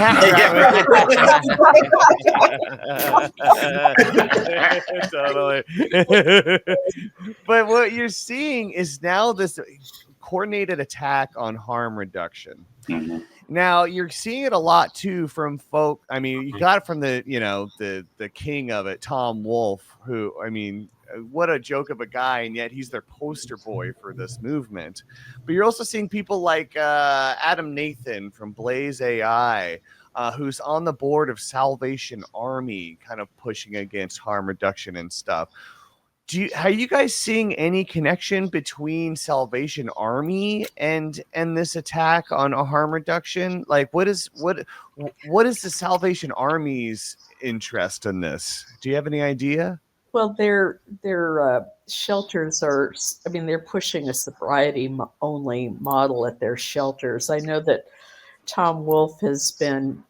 Totally. But what you're seeing is now this coordinated attack on harm reduction. Mm-hmm. Now you're seeing it a lot too from folk. I mean, you got it from the king of it, Tom Wolfe, who, I mean, what a joke of a guy, and yet he's their poster boy for this movement. But you're also seeing people like Adam Nathan from Blaze AI, who's on the board of Salvation Army, kind of pushing against harm reduction and stuff. Are you guys seeing any connection between Salvation Army and this attack on a harm reduction? Like, what is the Salvation Army's interest in this? Do you have any idea? Well, their shelters are, I mean, they're pushing a sobriety-only model at their shelters. I know that Tom Wolfe has been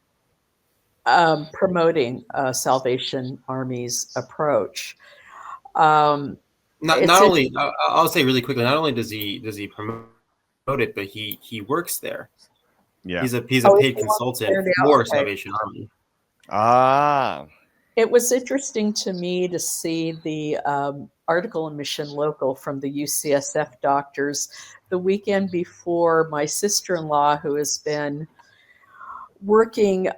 promoting Salvation Army's approach. Not only, I'll say really quickly, not only does he promote it, but he works there. Yeah, he's a paid consultant for Salvation Army. Ah. It was interesting to me to see the article in Mission Local from the UCSF doctors the weekend before. My sister-in-law, who has been working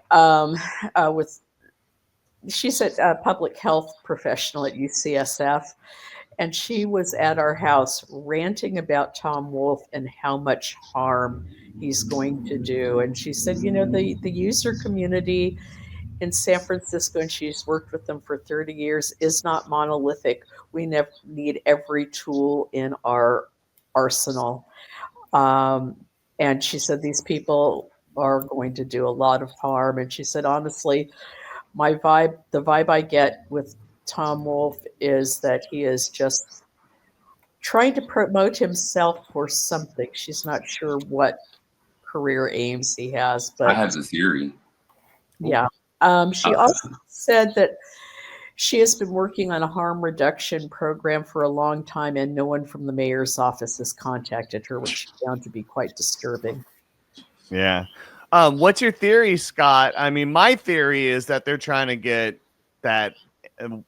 she's a public health professional at UCSF, and she was at our house ranting about Tom Wolfe and how much harm he's going to do. And she said, the user community in San Francisco, and she's worked with them for 30 years, is not monolithic. We never need every tool in our arsenal. And she said, these people are going to do a lot of harm. And she said, honestly, the vibe I get with Tom Wolfe is that he is just trying to promote himself for something. She's not sure what career aims he has, but I have a theory. Yeah. She also said that she has been working on a harm reduction program for a long time, and no one from the mayor's office has contacted her, which she found to be quite disturbing. Yeah. What's your theory, Scott? I mean, my theory is that they're trying to get that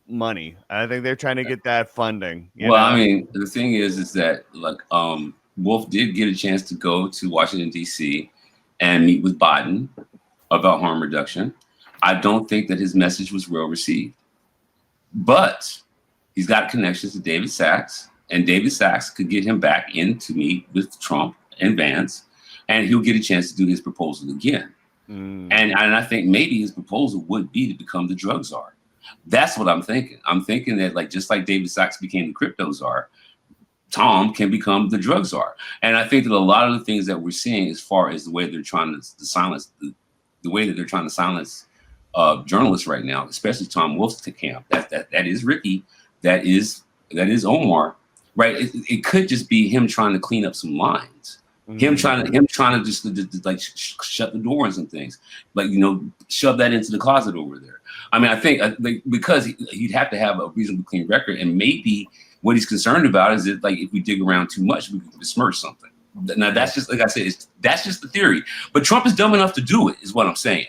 money. I think they're trying to get that funding. I mean, the thing is that Wolfe did get a chance to go to Washington, D.C. and meet with Biden about harm reduction. I don't think that his message was well received. But he's got connections to David Sachs, and David Sachs could get him back in to meet with Trump and Vance, and he'll get a chance to do his proposal again. And I think maybe his proposal would be to become the drug czar. That's what I'm thinking. I'm thinking that just like David Sachs became the crypto czar, Tom can become the drug czar. And I think that a lot of the things that we're seeing as far as the way they're trying to silence the way that they're trying to silence journalists right now, especially Tom Wolfe's camp, that is Ricky, that is Omar, right? It could just be him trying to clean up some lines, him trying to just like shut the door on some things, like shove that into the closet over there. I mean, I think because he'd have to have a reasonably clean record, and maybe what he's concerned about is that if we dig around too much, we can besmirch something. Now that's just like I said, that's just the theory. But Trump is dumb enough to do it, is what I'm saying.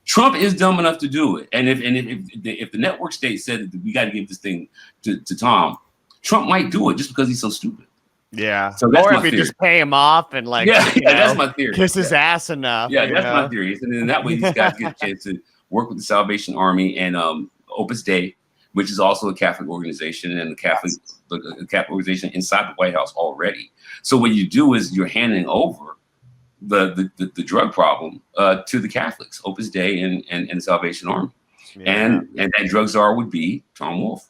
Trump is dumb enough to do it. And if the network state said that we got to give this thing to Tom, Trump might do it just because he's so stupid. Yeah. So that's or my if you theory. just pay him off and that's my theory. Kiss his ass enough. Yeah, that's my theory. And then that way these guys get a chance to work with the Salvation Army and Opus Dei, which is also a Catholic organization and a Catholic organization inside the White House already. So what you do is you're handing over the drug problem to the Catholics, Opus Dei and the Salvation Army. Yeah. And that drug czar would be Tom Wolfe.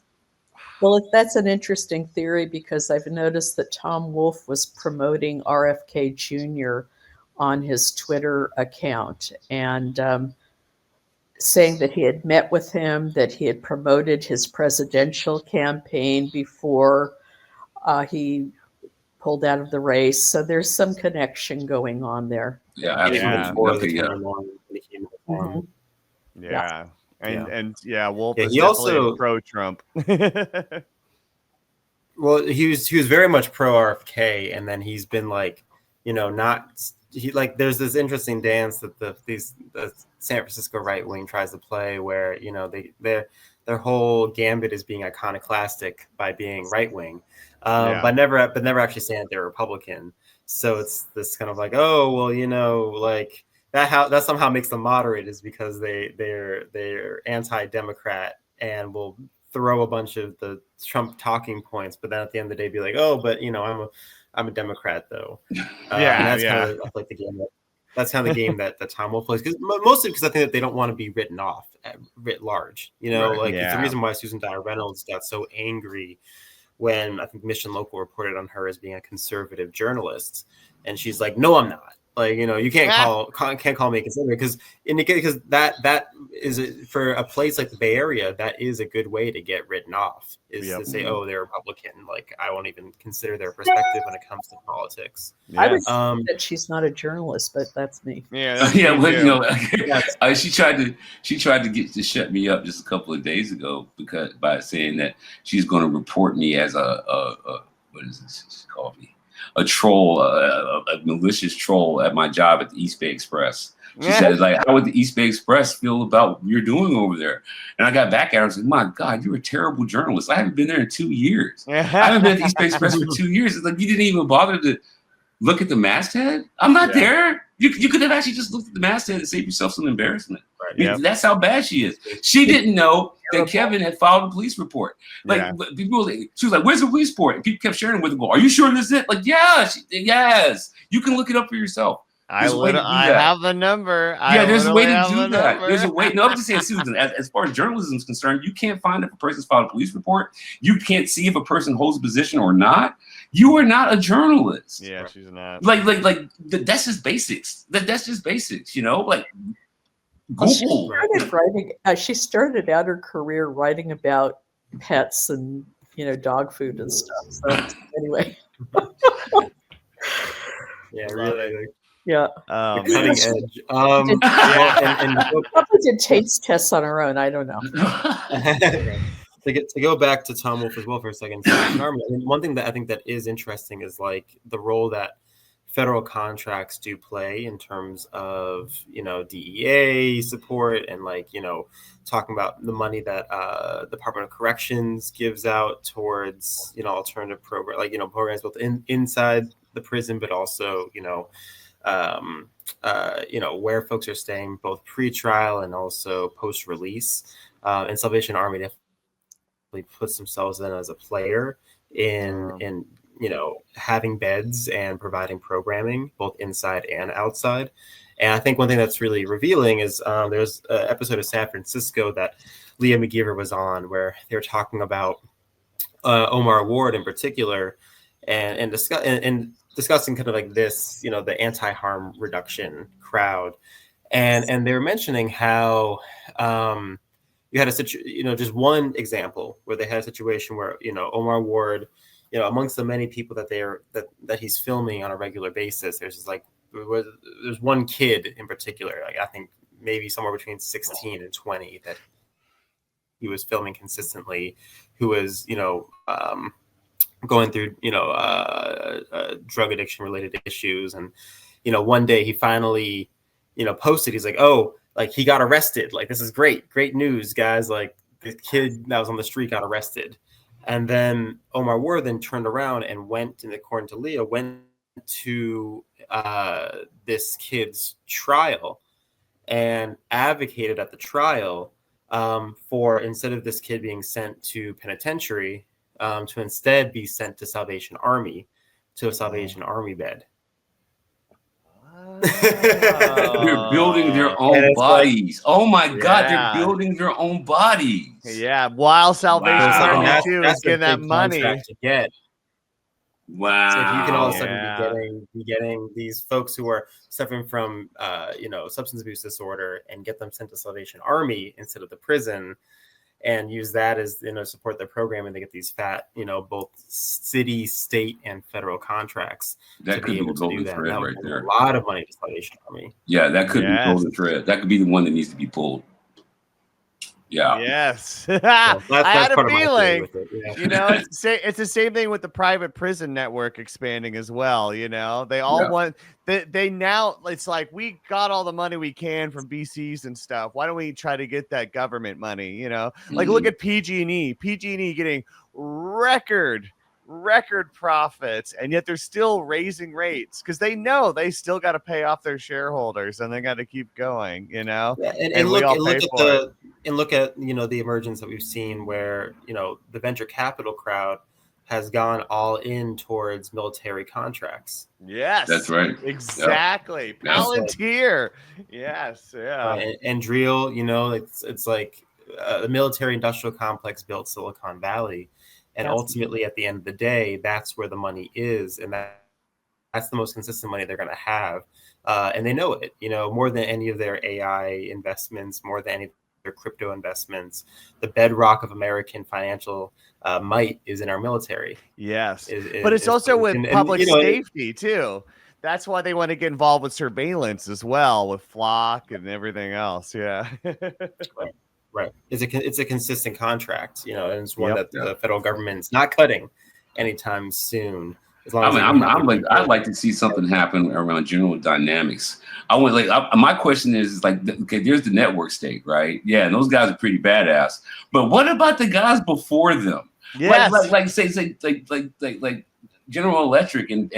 Well, that's an interesting theory, because I've noticed that Tom Wolfe was promoting RFK Jr. on his Twitter account and saying that he had met with him, that he had promoted his presidential campaign before he pulled out of the race. So there's some connection going on there. Yeah, absolutely. Wolfe is he also pro-Trump. Well, he was very much pro RFK, and then he's been there's this interesting dance that the San Francisco right wing tries to play, where their whole gambit is being iconoclastic by being right wing, but never actually saying that they're Republican. So it's this kind of that somehow makes them moderate, is because they're anti-Democrat and will throw a bunch of the Trump talking points, but then at the end of the day be like, I'm a Democrat though. That's kind of like the game. That's kind of the game that Tom Wolfe plays, mostly because I think that they don't want to be written off writ large. It's the reason why Susan Dyer Reynolds got so angry when I think Mission Local reported on her as being a conservative journalist, and she's like, "No, I'm not." You can't call me a conservative, because that is for a place like the Bay Area, that is a good way to get written off, is to say, oh, they're Republican. I won't even consider their perspective when it comes to politics. I would say that she's not a journalist, but that's me. She tried to get to shut me up just a couple of days ago by saying that she's going to report me as what is this she called me? A troll, a malicious troll at my job at the East Bay Express. She said, how would the East Bay Express feel about what you're doing over there? And I got back at her and said, my God, you're a terrible journalist. I haven't been there in 2 years. I haven't been at the East Bay Express for 2 years. It's you didn't even bother to look at the masthead? I'm not there. You could have actually just looked at the masthead and saved yourself some embarrassment. Right. That's how bad she is. She didn't know that Kevin had filed a police report. Like people, she was like, "Where's the police report?" And people kept sharing it with her. Go, "Are you sure this is it?" Like, yes. You can look it up for yourself. I have the number. There's a way to do that. There's a way. No, I'm just saying, Susan, as far as journalism is concerned, you can't find if a person's filed a police report. You can't see if a person holds a position or not. You are not a journalist. Yeah, she's not. That's just basics. That's just basics, like Google. She started out her career writing about pets and, dog food and stuff. So anyway. Yeah, really. Yeah. Cutting edge. Probably did taste tests on her own. I don't know. To go back to Tom Wolfe as well for a second. One thing that I think that is interesting is like the role that federal contracts do play in terms of, DEA support and talking about the money that Department of Corrections gives out towards, alternative program, programs both inside the prison, but also, where folks are staying both pre-trial and also post-release. And Salvation Army definitely puts themselves in as a player in having beds and providing programming both inside and outside. And I think one thing that's really revealing is there's an episode of San Francisco that Leah McGeever was on where they were talking about Omar Ward in particular and discussing kind of like this, the anti-harm reduction crowd. And they were mentioning how you had just one example where they had a situation where, Omar Ward, amongst the many people that he's filming on a regular basis, there's one kid in particular, I think maybe somewhere between 16 and 20 that he was filming consistently, who was, going through, drug addiction related issues. And, one day he finally, posted, he's like, oh, like he got arrested. Like, this is great news, guys. Like the kid that was on the street got arrested. And then Omar Ward then turned around and went, and according to Leah, went to this kid's trial and advocated at the trial for, instead of this kid being sent to penitentiary, to instead be sent to Salvation Army, to a Salvation Army bed. They're building their own bodies. Oh my God, they're building their own bodies. Yeah, while Salvation Army too is getting that money. To get. Wow. So if you can all of a sudden be getting these folks who are suffering from substance abuse disorder and get them sent to Salvation Army instead of the prison, and use that as support their program, and they get these fat both city, state, and federal contracts. That could be the golden thread right there. A lot of money to Salvation Army. Yeah, that could be golden thread. That could be the one that needs to be pulled. Yeah. Yes. So I had a feeling. It's the same thing with the private prison network expanding as well. They all want. They now, it's like, we got all the money we can from VCs and stuff. Why don't we try to get that government money? Like look at PG&E. PG&E getting record profits, and yet they're still raising rates because they know they still got to pay off their shareholders, and they got to keep going. And look at the emergence that we've seen where the venture capital crowd has gone all in towards military contracts. Yes, that's right. Exactly. Yep. Palantir. Yes. Yeah. And Drill, it's like the military industrial complex built Silicon Valley. And ultimately, at the end of the day, that's where the money is. And that's the most consistent money they're going to have. And they know it, more than any of their AI investments, more than any of their crypto investments. The bedrock of American financial might is in our military. Yes. But it's also with public safety, too. That's why they want to get involved with surveillance as well, with Flock and everything else. Yeah. Right. It's a consistent contract, and it's one that the federal government's not cutting anytime soon. As long as I'd like to see something happen around General Dynamics. My question is okay, there's the network state, right? Yeah, and those guys are pretty badass. But what about the guys before them? Yes. Like General Electric and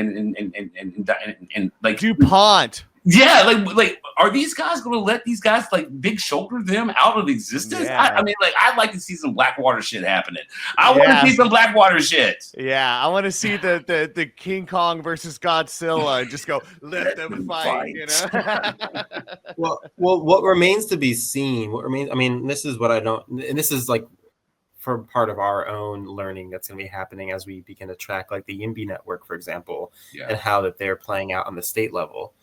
like DuPont. Yeah, like, are these guys going to let these guys like big shoulder them out of existence? Yeah. I mean, like, I'd like to see some Blackwater shit happening. I want to see some Blackwater shit. Yeah, I want to see the King Kong versus Godzilla and just go let them fight. You know. well, what remains to be seen. What remains? I mean, this is what I don't. And this is like for part of our own learning that's going to be happening as we begin to track like the YIMBY network, for example, and how that they're playing out on the state level.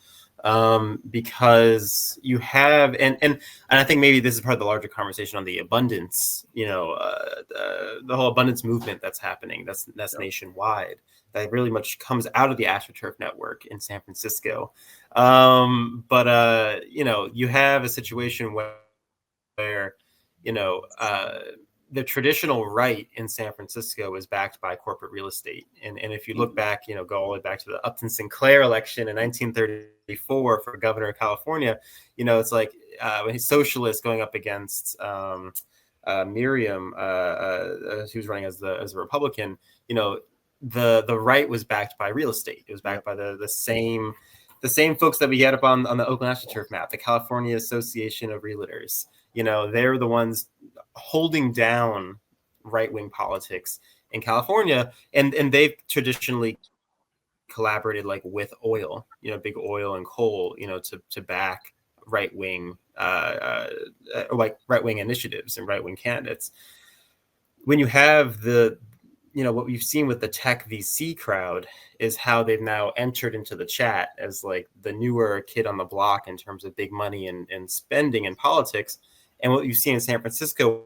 Because you have, and I think maybe this is part of the larger conversation on the abundance, the whole abundance movement that's happening. That's nationwide. That really much comes out of the Astroturf network in San Francisco. But you have a situation where the traditional right in San Francisco is backed by corporate real estate. And if you look back, go all the way back to the Upton Sinclair election in 1934 for governor of California, it's like when he's socialist going up against Miriam, she was running as a Republican, the right was backed by real estate. It was backed by the same folks that we had up on the Oakland Astroturf map, the California Association of Realtors. They're the ones holding down right-wing politics in California, and they've traditionally collaborated like with oil, big oil and coal, to back right-wing like right-wing initiatives and right-wing candidates. When you have what we've seen with the tech VC crowd is how they've now entered into the chat as like the newer kid on the block in terms of big money and spending in politics. And what you see in San Francisco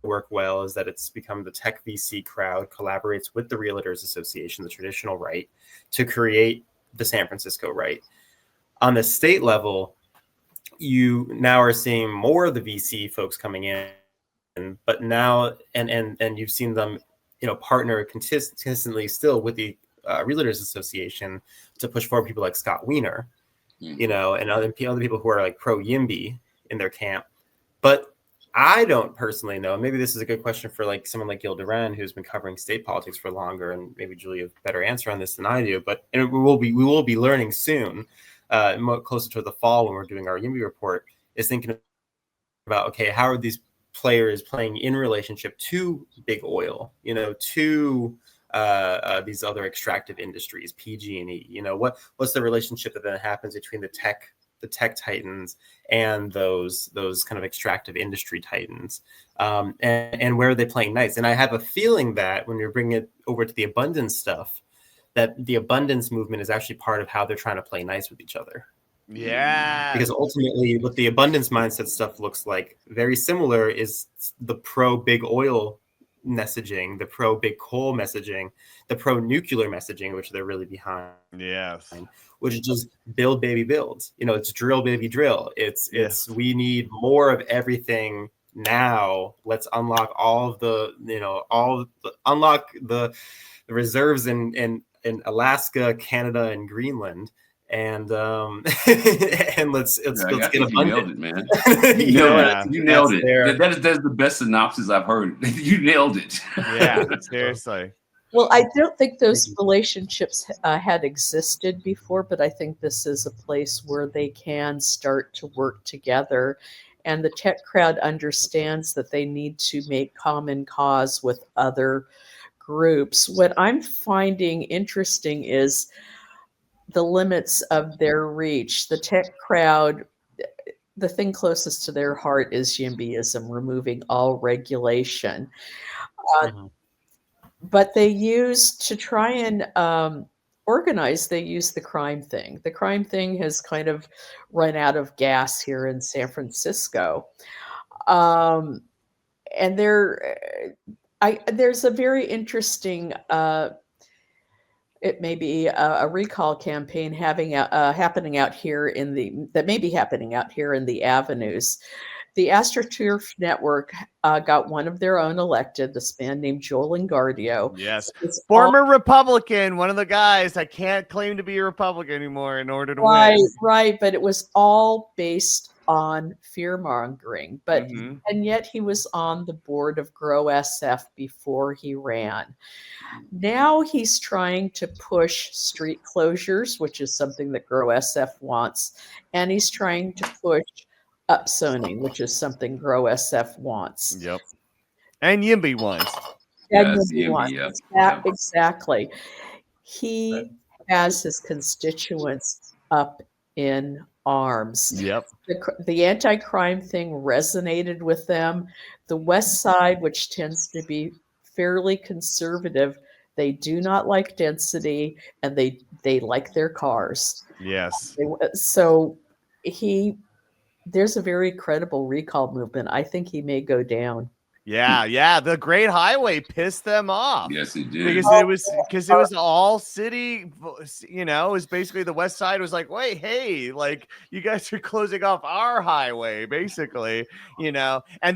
work well is that it's become the tech VC crowd collaborates with the Realtors Association, the traditional right, to create the San Francisco right. On the state level, you now are seeing more of the VC folks coming in, but now and you've seen them, partner consistently still with the Realtors Association to push forward people like Scott Wiener, and other people who are like pro YIMBY in their camp. But I don't personally know. Maybe this is a good question for like someone like Gil Duran, who's been covering state politics for longer, and maybe Julie have a better answer on this than I do. But we will be learning soon, closer to the fall when we're doing our YIMBY report, is thinking about, okay, how are these players playing in relationship to big oil, to these other extractive industries, PG&E, what's the relationship that then happens between the tech titans and those kind of extractive industry titans, and where are they playing nice? And I have a feeling that when you're bringing it over to the abundance stuff, that the abundance movement is actually part of how they're trying to play nice with each other. Yeah. Because ultimately what the abundance mindset stuff looks like very similar is the pro big oil messaging, the pro big coal messaging, the pro nuclear messaging, which they're really behind. Yes. Which is just build baby build. It's drill baby drill. It's we need more of everything now. Let's unlock all of the unlock the reserves in Alaska, Canada, and Greenland. And and let's get abundant. You nailed it, man. You nailed it. That is the best synopsis I've heard. You nailed it. Yeah, seriously. Well, I don't think those relationships had existed before, but I think this is a place where they can start to work together. And the tech crowd understands that they need to make common cause with other groups. What I'm finding interesting is the limits of their reach. The tech crowd, the thing closest to their heart is YIMBYism, removing all regulation. But they use, to try and organize, they use the crime thing. The crime thing has kind of run out of gas here in San Francisco. And there's a very interesting, it may be a recall campaign happening out here in the avenues. The Astroturf network got one of their own elected, this man named Joel Engardio. Yes. Former Republican, one of the guys that can't claim to be a Republican anymore in order to win. Right. But it was all based on fear mongering, but Mhm. and yet he was on the board of Grow SF before he ran. Now he's trying to push street closures, which is something that Grow SF wants, and he's trying to push upzoning, which is something Grow SF wants. Yep. And YIMBY ones. And Yes, YIMBY wants. yep, yep. Exactly. He has his constituents up in arms. Yep. The anti-crime thing resonated with them. The West Side, which tends to be fairly conservative, they do not like density, and they like their cars. Yes. So there's a very credible recall movement. I think he may go down. Yeah. The Great Highway pissed them off. Yes, it did. Because it was all city, it was basically the West Side was like, wait, hey, like you guys are closing off our highway, basically, and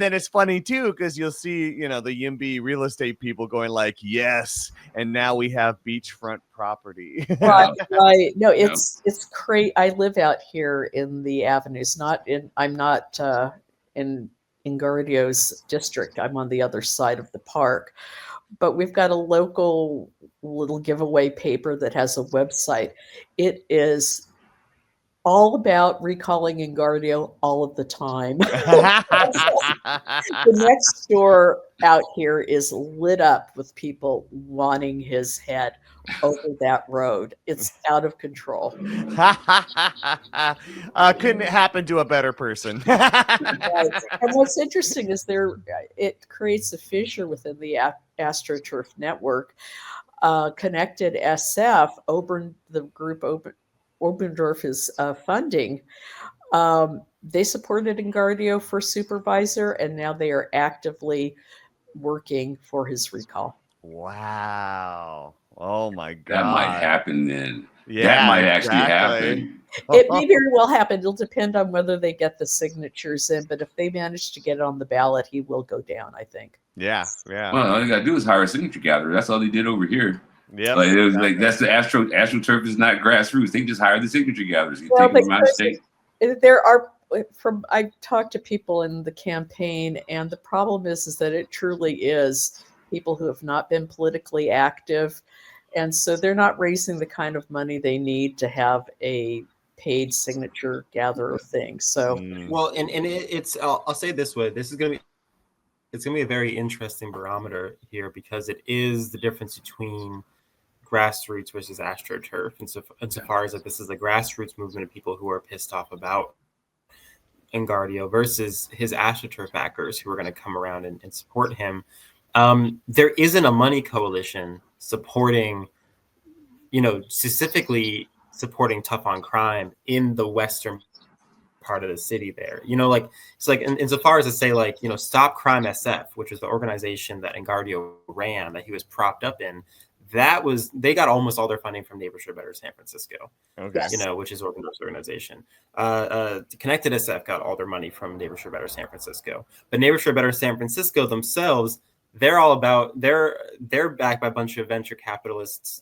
then it's funny too, because you'll see, the YIMBY real estate people going like, yes, and now we have beachfront property. Right. No, it's crazy. I live out here in the avenues, I'm not in Ingardio's district. I'm on the other side of the park, but we've got a local little giveaway paper that has a website. It is all about recalling Ingardio all of the time. The next door out here is lit up with people wanting his head over that road. It's out of control. Couldn't happen to a better person. Right. And what's interesting is it creates a fissure within the AstroTurf network. Connected SF, the group Obendorf is funding. They supported Ingardio for supervisor, and now they are actively working for his recall. Wow. Oh my God. That might happen then. Yeah, that might actually happen. It may very well happen. It'll depend on whether they get the signatures in, but if they manage to get it on the ballot, he will go down, I think. Yeah. Well, all you gotta do is hire a signature gatherer. That's all they did over here. Yeah. Like it was like that's the AstroTurf is not grassroots. They just hired the signature gatherers. You take them out of state. I talked to people in the campaign, and the problem is that it truly is people who have not been politically active, and so they're not raising the kind of money they need to have a paid signature gatherer thing. So well, and it's I'll say it this way: it's gonna be a very interesting barometer here, because it is the difference between grassroots versus AstroTurf, insofar as that this is a grassroots movement of people who are pissed off about Ingardio versus his AstroTurf backers who are going to come around and support him. There isn't a money coalition supporting, specifically supporting tough on crime in the western part of the city there. It's like insofar as to say, like, Stop Crime SF, which was the organization that Ingardio ran, that he was propped up in, they got almost all their funding from Neighbors for Better San Francisco. Okay. Yes. Which is Obendorf's organization. Connected SF got all their money from Neighbors for Better San Francisco. But Neighbors for Better San Francisco themselves, they're all about they're backed by a bunch of venture capitalists,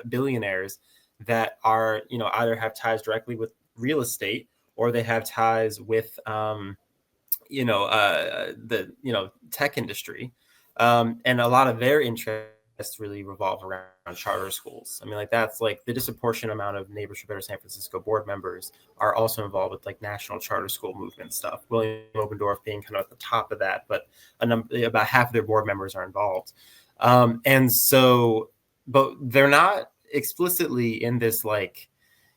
billionaires that are, either have ties directly with real estate, or they have ties with the tech industry. And a lot of their interests really revolve around charter schools. I mean, like, that's like the disproportionate amount of Neighbors for Better San Francisco board members are also involved with like national charter school movement stuff. William Obendorf being kind of at the top of that, but about half of their board members are involved. And so, but they're not explicitly in this, like,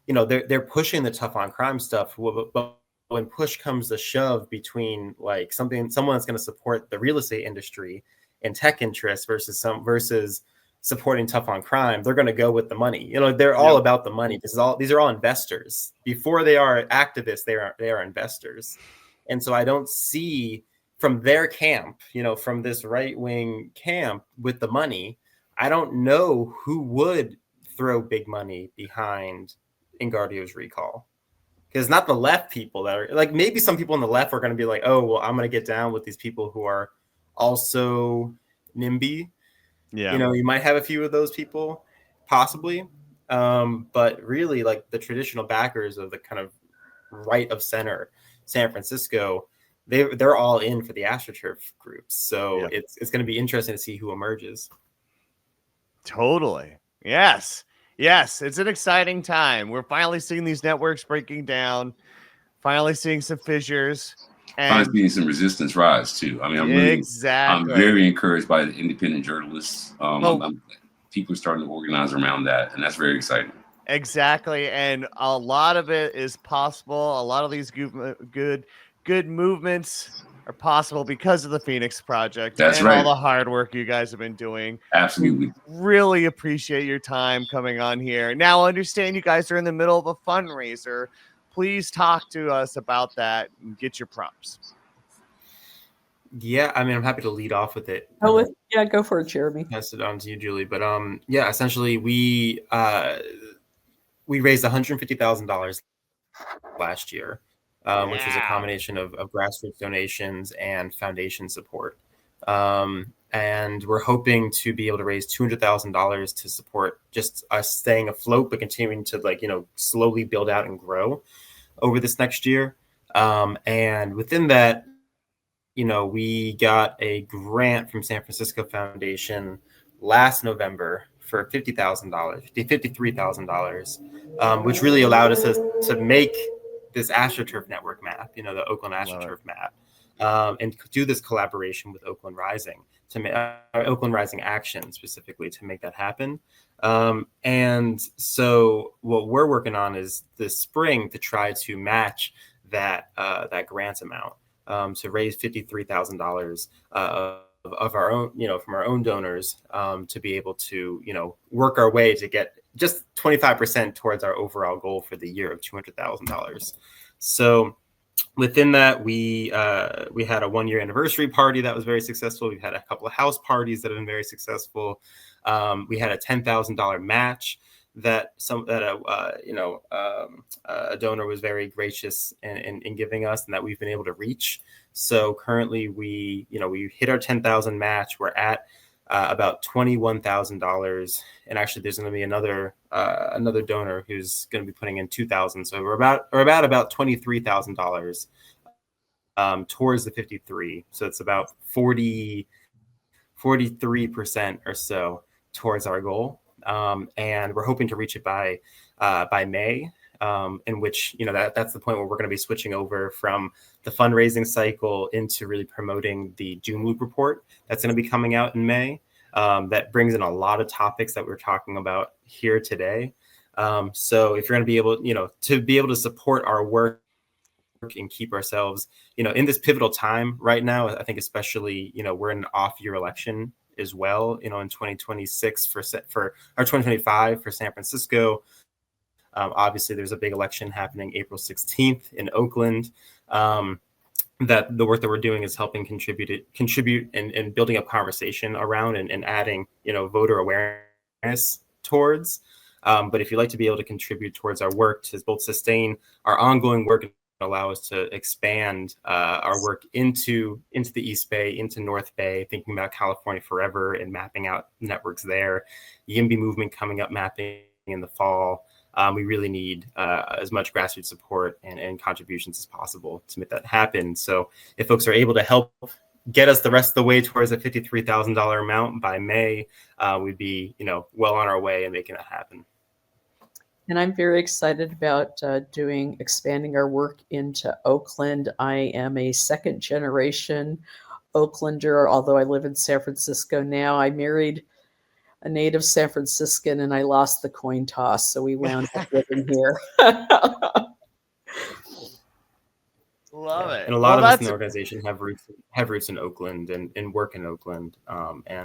they're pushing the tough on crime stuff, but when push comes to shove between like someone that's going to support the real estate industry and tech interests versus supporting tough on crime, they're going to go with the money. They're all about the money. These are all investors. Before they are activists, they are investors. And so I don't see from their camp, from this right-wing camp with the money, I don't know who would throw big money behind Ingardio's recall. Because not the left people that are like, maybe some people on the left are going to be like, oh, well, I'm going to get down with these people who are also NIMBY. Yeah. You might have a few of those people, possibly. But really, like the traditional backers of the kind of right of center San Francisco, they're all in for the Astroturf groups. So it's going to be interesting to see who emerges. Totally. Yes. Yes. It's an exciting time. We're finally seeing these networks breaking down, finally seeing some fissures. Finally And seeing some resistance rise too. I mean, I'm very encouraged by the independent journalists. People are starting to organize around that, and that's very exciting. Exactly. And a lot of it is possible. A lot of these good movements are possible because of the Phoenix Project. That's and right. All the hard work you guys have been doing. Absolutely. We really appreciate your time coming on here. Now, I understand you guys are in the middle of a fundraiser. Please talk to us about that and get your props. Yeah, I mean, I'm happy to lead off with it. Yeah, go for it, Jeremy. Pass it on to you, Julie. But yeah, essentially we raised $150,000 last year, which was a combination of grassroots donations and foundation support. And we're hoping to be able to raise $200,000 to support just us staying afloat, but continuing to slowly build out and grow over this next year. And within that, we got a grant from San Francisco Foundation last November for $53,000, which really allowed us to make this Astroturf network map, the Oakland Astroturf map, and do this collaboration with Oakland Rising to make Oakland Rising Action specifically to make that happen. And so what we're working on is this spring to try to match that grant amount, to raise $53,000 of our own, from our own donors, to be able to, work our way to get just 25% towards our overall goal for the year of $200,000. So within that, we had a 1-year anniversary party that was very successful. We've had a couple of house parties that have been very successful. We had a $10,000 match that a donor was very gracious in giving us, and that we've been able to reach. So currently we hit our 10,000 match. We're at about $21,000, and actually there's going to be another donor who's going to be putting in 2,000. So we're about $23,000 towards the 53. So it's about 43% or so towards our goal. And we're hoping to reach it by May, in which, that's the point where we're going to be switching over from the fundraising cycle into really promoting the Doomloop report that's going to be coming out in May. That brings in a lot of topics that we're talking about here today. So if you're going to be able, to be able to support our work and keep ourselves, in this pivotal time right now, I think especially, we're in an off-year election as well, in 2026 for our 2025 for San Francisco. Obviously, there's a big election happening April 16th in Oakland. That the work that we're doing is helping contribute and building up conversation around and adding, voter awareness towards. But if you'd like to be able to contribute towards our work to both sustain our ongoing work and allow us to expand our work into the East Bay, into North Bay, thinking about California forever and mapping out networks there. YIMBY movement coming up, mapping in the fall. We really need as much grassroots support and contributions as possible to make that happen. So if folks are able to help get us the rest of the way towards a $53,000 amount by May, we'd be, well on our way and making that happen. And I'm very excited about expanding our work into Oakland. I am a second generation Oaklander, although I live in San Francisco now. I married a native San Franciscan and I lost the coin toss, so we wound up living here. Love it. And a lot of us in the organization have roots in Oakland and work in Oakland,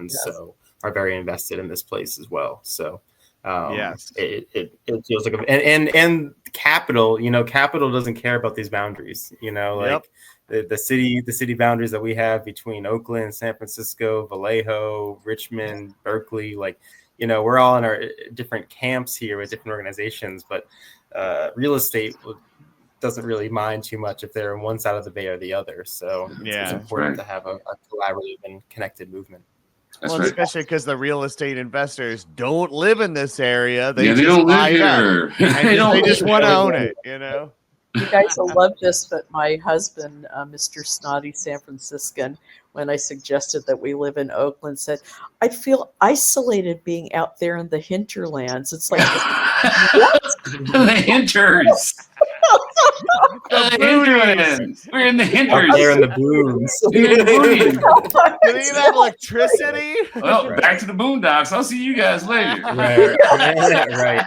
so are very invested in this place as well. So yes, it feels like and capital, capital doesn't care about these boundaries, like the city boundaries that we have between Oakland, San Francisco, Vallejo, Richmond, Berkeley, we're all in our different camps here with different organizations, but real estate doesn't really mind too much if they're on one side of the bay or the other. So it's important to have a collaborative and connected movement. That's Well, right. especially because the real estate investors don't live in this area. They They just don't live buy it up. here. And They they don't just live want to here. own it, you know? You guys will love this, but my husband, Mr. Snotty San Franciscan, when I suggested that we live in Oakland, said, I feel isolated being out there in the hinterlands. It's like, what? The hinters. The hinterlands. We're in the hinters. Out there in the booms. We're in the boonies. Do they even have electricity? Well, back to the boondocks. I'll see you guys later. Right. Right.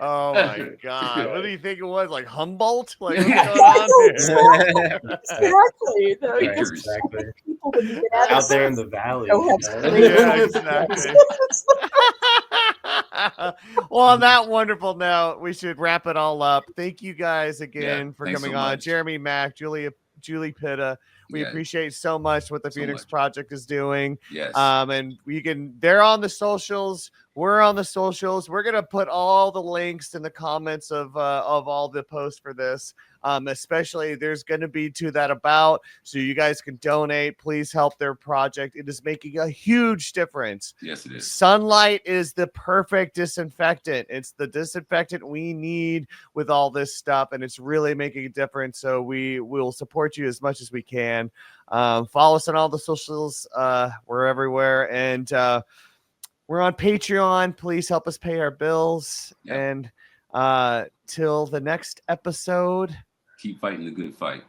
Oh my God. What do you think it was? Like Humboldt? Like, what's going on here? Exactly. No, Right, just exactly. people when you get out, Out there in the valley. Go have you know? sleep. Yeah, exactly. Well, on that wonderful note, we should wrap it all up. Thank you guys again for thanks coming so on. much. Jeremy, Mack, Julie Pitta. We Yeah. appreciate so much what the So Phoenix much. Project is doing. Yes. And they're on the socials. We're on the socials. We're gonna put all the links in the comments of all the posts for this. Especially there's going to be to that about, so you guys can donate. Please help their project. It is making a huge difference. Yes, it is. Sunlight is the perfect disinfectant. It's the disinfectant we need with all this stuff, and it's really making a difference. So we will support you as much as we can. Follow us on all the socials. We're everywhere, and we're on Patreon. Please help us pay our bills. Yep. And till the next episode, Keep fighting the good fight.